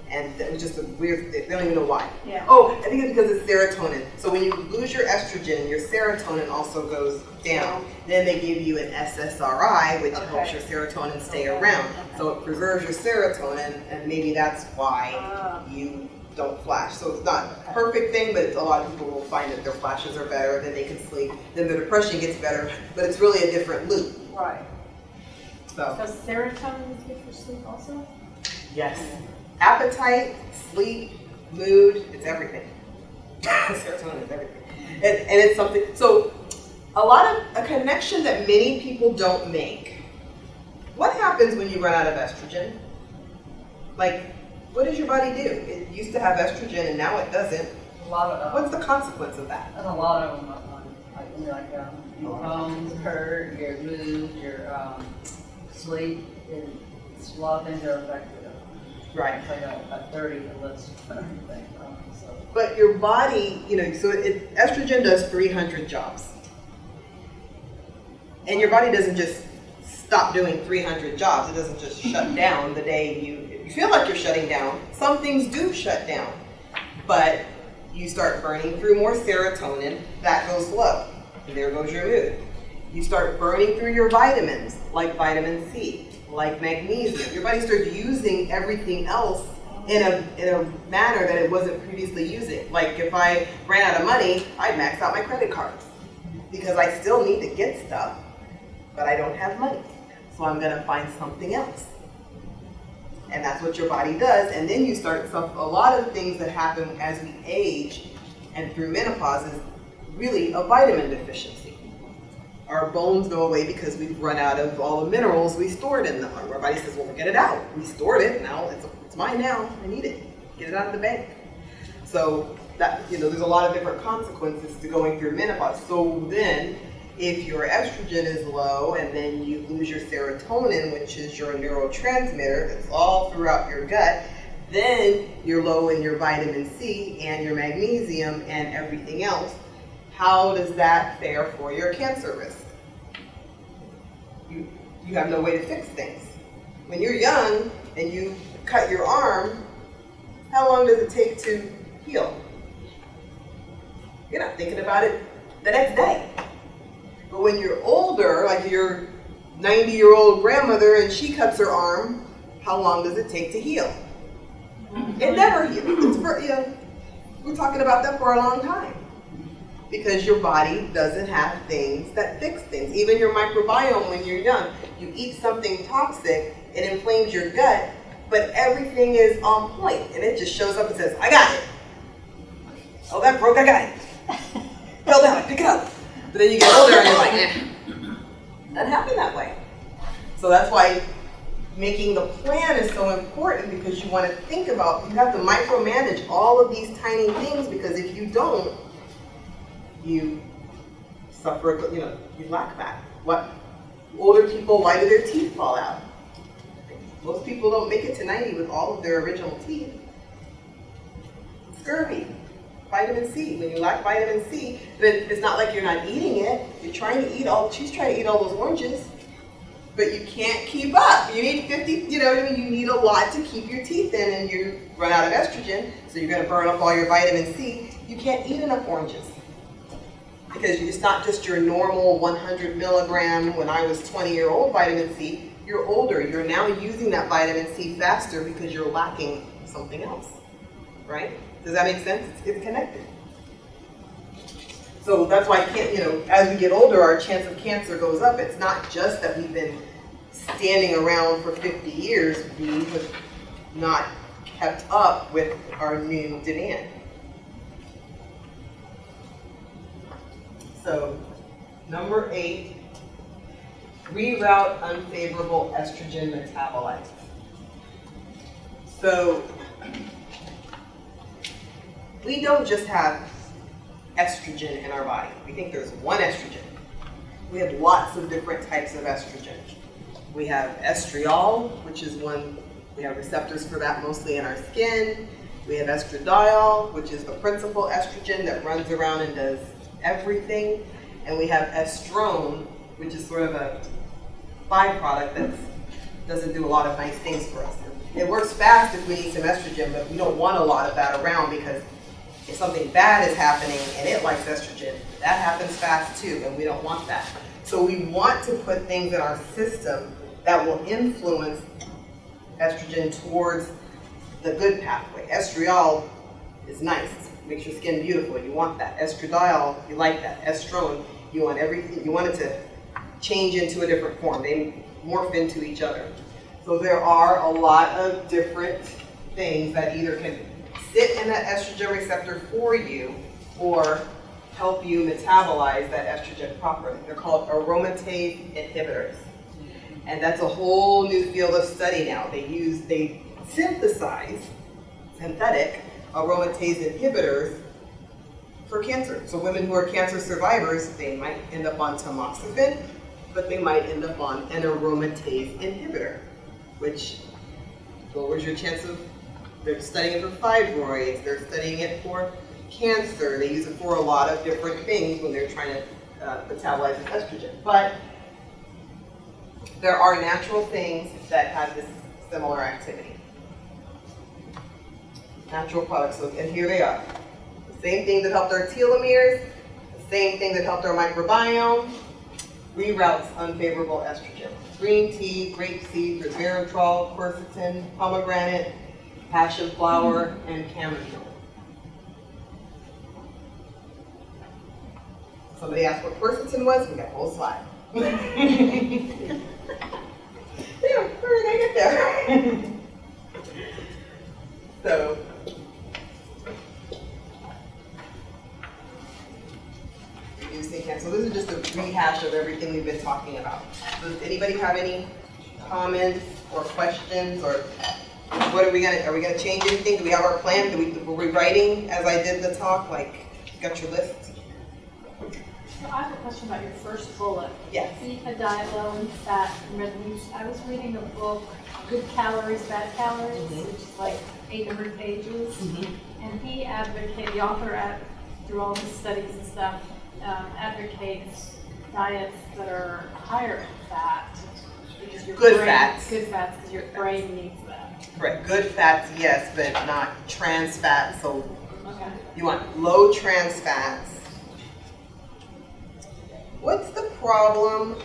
And it was just a weird, they don't even know why. Yeah. Oh, I think it's because it's serotonin. So when you lose your estrogen, your serotonin also goes down. Then they give you an SSRI, which helps your serotonin stay around. So it preserves your serotonin, and maybe that's why you don't flash. So it's not a perfect thing, but it's, a lot of people will find that their flashes are better, then they can sleep, then their depression gets better, but it's really a different loop. Right. So So serotonin is good for sleep also? yes. Appetite, sleep, mood, it's everything. Serotonin is everything. And it's something, so a connection that many people don't make. What happens when you run out of estrogen? Like, what does your body do? It used to have estrogen and now it doesn't. A lot of, What's the consequence of that? and a lot of them, like your bones hurt, your mood, your sleep, and a lot of things are affected. Right. It's like a 30 list of everything. So. But your body, so estrogen does 300 jobs. And your body doesn't just stop doing 300 jobs. It doesn't just shut down the day you feel like you're shutting down. Some things do shut down. But you start burning through more serotonin, that goes low. And there goes your mood. You start burning through your vitamins, like vitamin C, like magnesium. Your body starts using everything else in a manner that it wasn't previously using. Like if I ran out of money, I'd max out my credit cards because I still need to get stuff, but I don't have money. So I'm gonna find something else. And that's what your body does. And then you start, a lot of things that happen as we age and through menopause is really a vitamin deficiency. Our bones go away because we've run out of all the minerals we stored in them. Our body says, well, get it out. We stored it, now it's mine now, I need it. Get it out of the bank. So that, there's a lot of different consequences to going through menopause. So then, if your estrogen is low and then you lose your serotonin, which is your neurotransmitter that's all throughout your gut, then you're low in your vitamin C and your magnesium and everything else. How does that fare for your cancer risk? You have no way to fix things. When you're young and you cut your arm, how long does it take to heal? You're not thinking about it the next day. But when you're older, like your 90-year-old grandmother and she cuts her arm, how long does it take to heal? It never heals. It's for, we're talking about that for a long time. Because your body doesn't have things that fix things. Even your microbiome when you're young, you eat something toxic, it inflames your gut, but everything is on point, and it just shows up and says, I got it. Oh, that broke, I got it. Fell down, pick it up. But then you get older and you're like, It doesn't happen that way. So that's why making the plan is so important, because you want to think about, you have to micromanage all of these tiny things, because if you don't, you suffer, you lack that. What older people, why do their teeth fall out? Most people don't make it to 90 with all of their original teeth. Scurvy, vitamin C. When you lack vitamin C, then it's not like you're not eating it. You're trying to eat she's trying to eat all those oranges, but you can't keep up. You need 50, you need a lot to keep your teeth in, and you run out of estrogen, so you're gonna burn up all your vitamin C. You can't eat enough oranges. Because it's not just your normal 100 milligram when I was 20-year-old vitamin C. You're older. You're now using that vitamin C faster because you're lacking something else, right? Does that make sense? It's connected. So that's why, as we get older, our chance of cancer goes up. It's not just that we've been standing around for 50 years. We have not kept up with our new demand. So, number 8, reroute unfavorable estrogen metabolites. So, we don't just have estrogen in our body. We think there's one estrogen. We have lots of different types of estrogen. We have estriol, which is one, we have receptors for that mostly in our skin. We have estradiol, which is the principal estrogen that runs around and does everything. and we have estrone, which is sort of a byproduct that doesn't do a lot of nice things for us. It works fast if we need some estrogen, but we don't want a lot of that around because if something bad is happening and it likes estrogen, that happens fast too, and we don't want that. So we want to put things in our system that will influence estrogen towards the good pathway. Estriol is nice, makes your skin beautiful, you want that. Estradiol, you like that. Estrone, you want everything, you want it to change into a different form. They morph into each other. So there are a lot of different things that either can sit in that estrogen receptor for you or help you metabolize that estrogen properly. They're called aromatase inhibitors. And that's a whole new field of study now. They synthesize synthetic aromatase inhibitors for cancer. So women who are cancer survivors, they might end up on tamoxifen, but they might end up on an aromatase inhibitor, which lowers your chance of, they're studying it for fibroids, they're studying it for cancer, they use it for a lot of different things when they're trying to metabolize estrogen. But there are natural things that have this similar activity. Natural products, so, and here they are. The same thing that helped our telomeres, the same thing that helped our microbiome, reroutes unfavorable estrogen. Green tea, grapeseed, resveratrol, quercetin, pomegranate, passion flower, and chamomile. Somebody asked what quercetin was, we got a whole slide. Yeah, where did I get there? So, reducing cancer. So this is just a rehash of everything we've been talking about. Does anybody have any comments or questions, or what are we gonna change anything? Do we have our plan? Were we writing as I did the talk? Like, you got your list? So I have a question about your first bullet. Yes. Eat a diet low in fat and red meat. I was reading a book, Good Calories, Bad Calories, which is like 800 pages. And he advocated, the author, through all his studies and stuff, advocates diets that are higher in fat. Because your Good brain, fats. Good fats, because your brain needs that. Correct. Good fats, yes, but not trans fats. So Okay. you want low trans fats. What's the problem?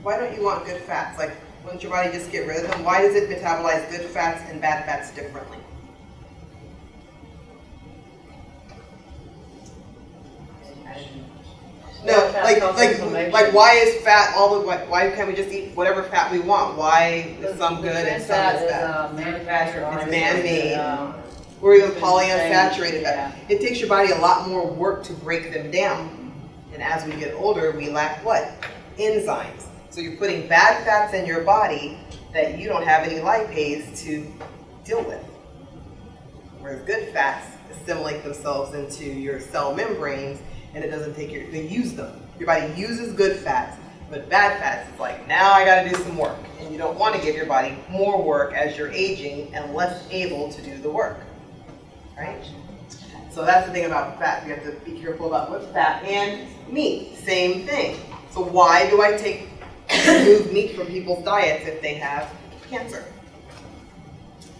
Why don't you want good fats? Like, wouldn't your body just get rid of them? Why does it metabolize good fats and bad fats differently? No, like why is fat all the, why can't we just eat whatever fat we want? Why is some good and some is bad? Manufactured. It's man-made. Or even polyunsaturated fat. It takes your body a lot more work to break them down. And as we get older, we lack what? Enzymes. So you're putting bad fats in your body that you don't have any lipase to deal with. Whereas good fats assimilate themselves into your cell membranes, and it doesn't take they use them. Your body uses good fats, but bad fats, it's like, now I gotta do some work. And you don't wanna give your body more work as you're aging and less able to do the work, right? So that's the thing about fat. We have to be careful about what fat, and meat, same thing. So why do I remove meat from people's diets if they have cancer?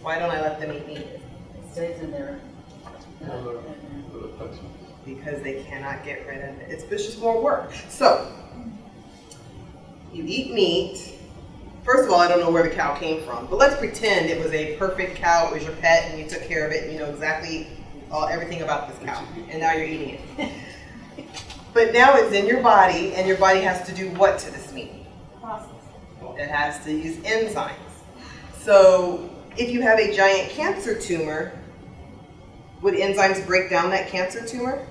Why don't I let them eat meat? It stays in there. Because they cannot get rid of it. It's just more work. So, you eat meat. First of all, I don't know where the cow came from, but let's pretend it was a perfect cow, it was your pet, and you took care of it, and you know exactly everything about this cow, and now you're eating it. But now it's in your body, and your body has to do what to this meat? Process. It has to use enzymes. So, if you have a giant cancer tumor, would enzymes break down that cancer tumor?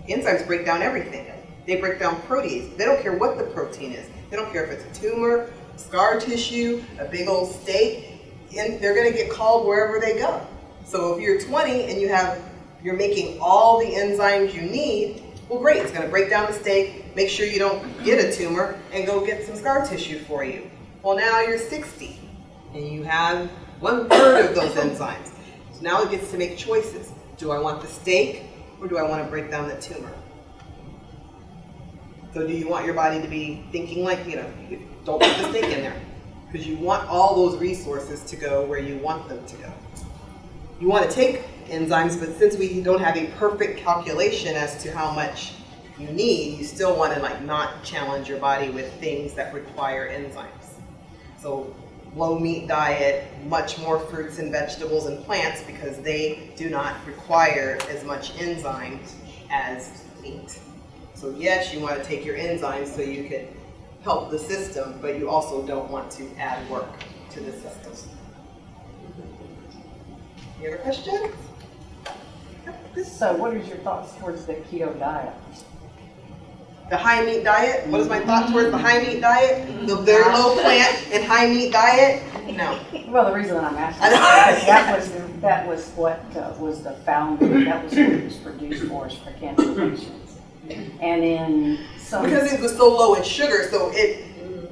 Enzymes break down everything. They break down proteins. They don't care what the protein is. They don't care if it's a tumor, scar tissue, a big old steak, and they're gonna get called wherever they go. So if you're 20 and you're making all the enzymes you need, well great, it's gonna break down the steak, make sure you don't get a tumor, and go get some scar tissue for you. Well now you're 60, and you have 1/3 of those enzymes. So now it gets to make choices. Do I want the steak, or do I want to break down the tumor? So do you want your body to be thinking like, don't put the steak in there. Because you want all those resources to go where you want them to go. You want to take enzymes, but since we don't have a perfect calculation as to how much you need, you still want to not challenge your body with things that require enzymes. So low meat diet, much more fruits and vegetables and plants because they do not require as much enzymes as meat. So yes, you want to take your enzymes so you can help the system, but you also don't want to add work to the system. Any other questions? So what is your thoughts towards the keto diet? The high meat diet? What is my thought towards the high meat diet? The very low plant and high meat diet? No. Well, the reason that I'm asking is because that was what was the founder, that was what it was produced for, is for cancer patients. And in some... Because it was so low in sugar, so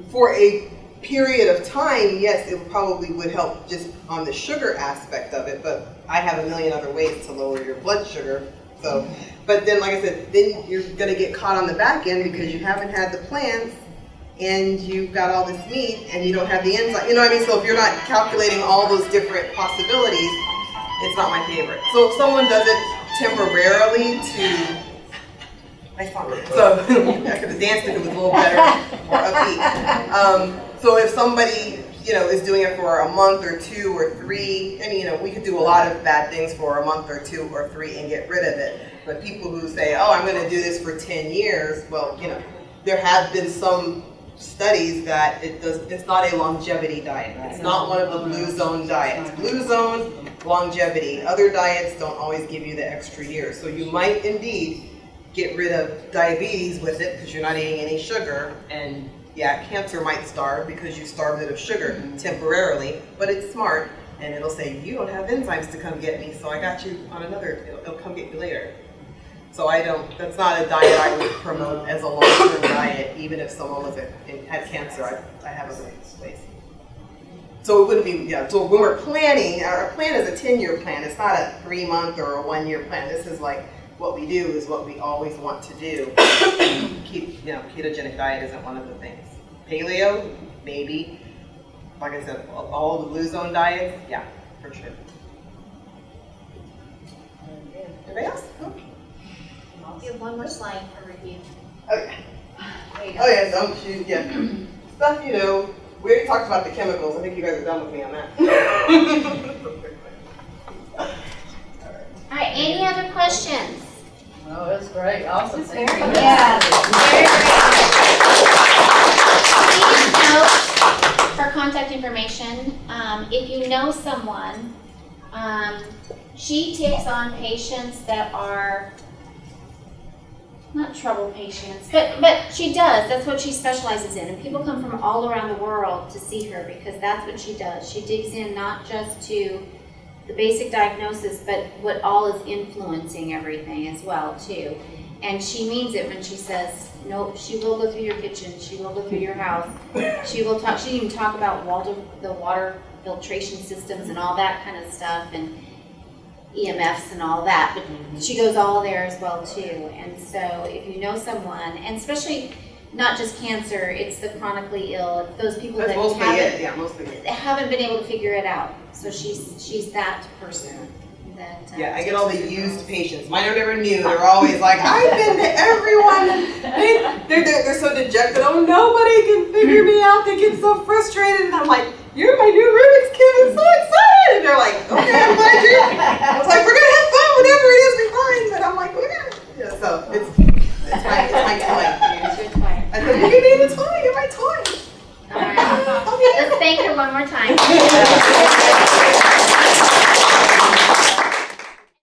for a period of time, yes, it probably would help just on the sugar aspect of it, but I have a million other ways to lower your blood sugar. So, but then, like I said, then you're gonna get caught on the back end because you haven't had the plants and you've got all this meat and you don't have the enzyme. You know what I mean? So if you're not calculating all those different possibilities, it's not my favorite. So if someone does it temporarily to, so I could have danced if it was a little better, more upbeat. So if somebody is doing it for a month or 2 or 3, and we could do a lot of bad things for a month or 2 or 3 and get rid of it. But people who say, oh, I'm going to do this for 10 years, well, there have been some studies that it's not a longevity diet. It's not one of the blue zone diets. Blue zone, longevity. Other diets don't always give you the extra years. So you might indeed get rid of diabetes with it because you're not eating any sugar, and yeah, cancer might starve because you starved it of sugar temporarily, but it's smart, and it'll say, you don't have enzymes to come get me, so I got you on another, it'll come get you later. So that's not a diet I would promote as a long-term diet, even if someone had cancer. I have a ways. So it wouldn't be, so when we're planning, our plan is a 10-year plan. It's not a 3-month or a 1-year plan. This is like, what we do is what we always want to do. Ketogenic diet isn't one of the things. Paleo, maybe. Like I said, all the blue zone diets, yeah, for sure. Anybody else? You have one more slide for review. Okay. There you go. Oh yeah, stuff, we already talked about the chemicals. I think you guys are done with me on that. All right, any other questions? Oh, that's great, awesome. Thank you. Yeah, very great. Please note for contact information, if you know someone, she takes on patients that are not trouble patients, but she does. That's what she specializes in. And people come from all around the world to see her because that's what she does. She digs in not just to the basic diagnosis, but what all is influencing everything as well, too. And she means it when she says, nope, she will go through your kitchen, she will go through your house, she will talk, she didn't even talk about the water filtration systems and all that kind of stuff, and EMFs and all that, but she goes all there as well, too. And so if you know someone, and especially not just cancer, it's the chronically ill, it's those people that haven't been able to figure it out. So she's that person that. Yeah, I get all the used patients. Mine are never new. They're always like, I've been to everyone. They're so dejected. Oh, nobody can figure me out. They get so frustrated. And I'm like, you're my new Rubik's Cube. I'm so excited. And they're like, okay, I'm glad you. I was like, we're gonna have fun. Whatever it is, we find. But I'm like, yeah. So it's my toy. It's your toy. I said, you give me the toy. You're my toy. All right. Let's thank her one more time.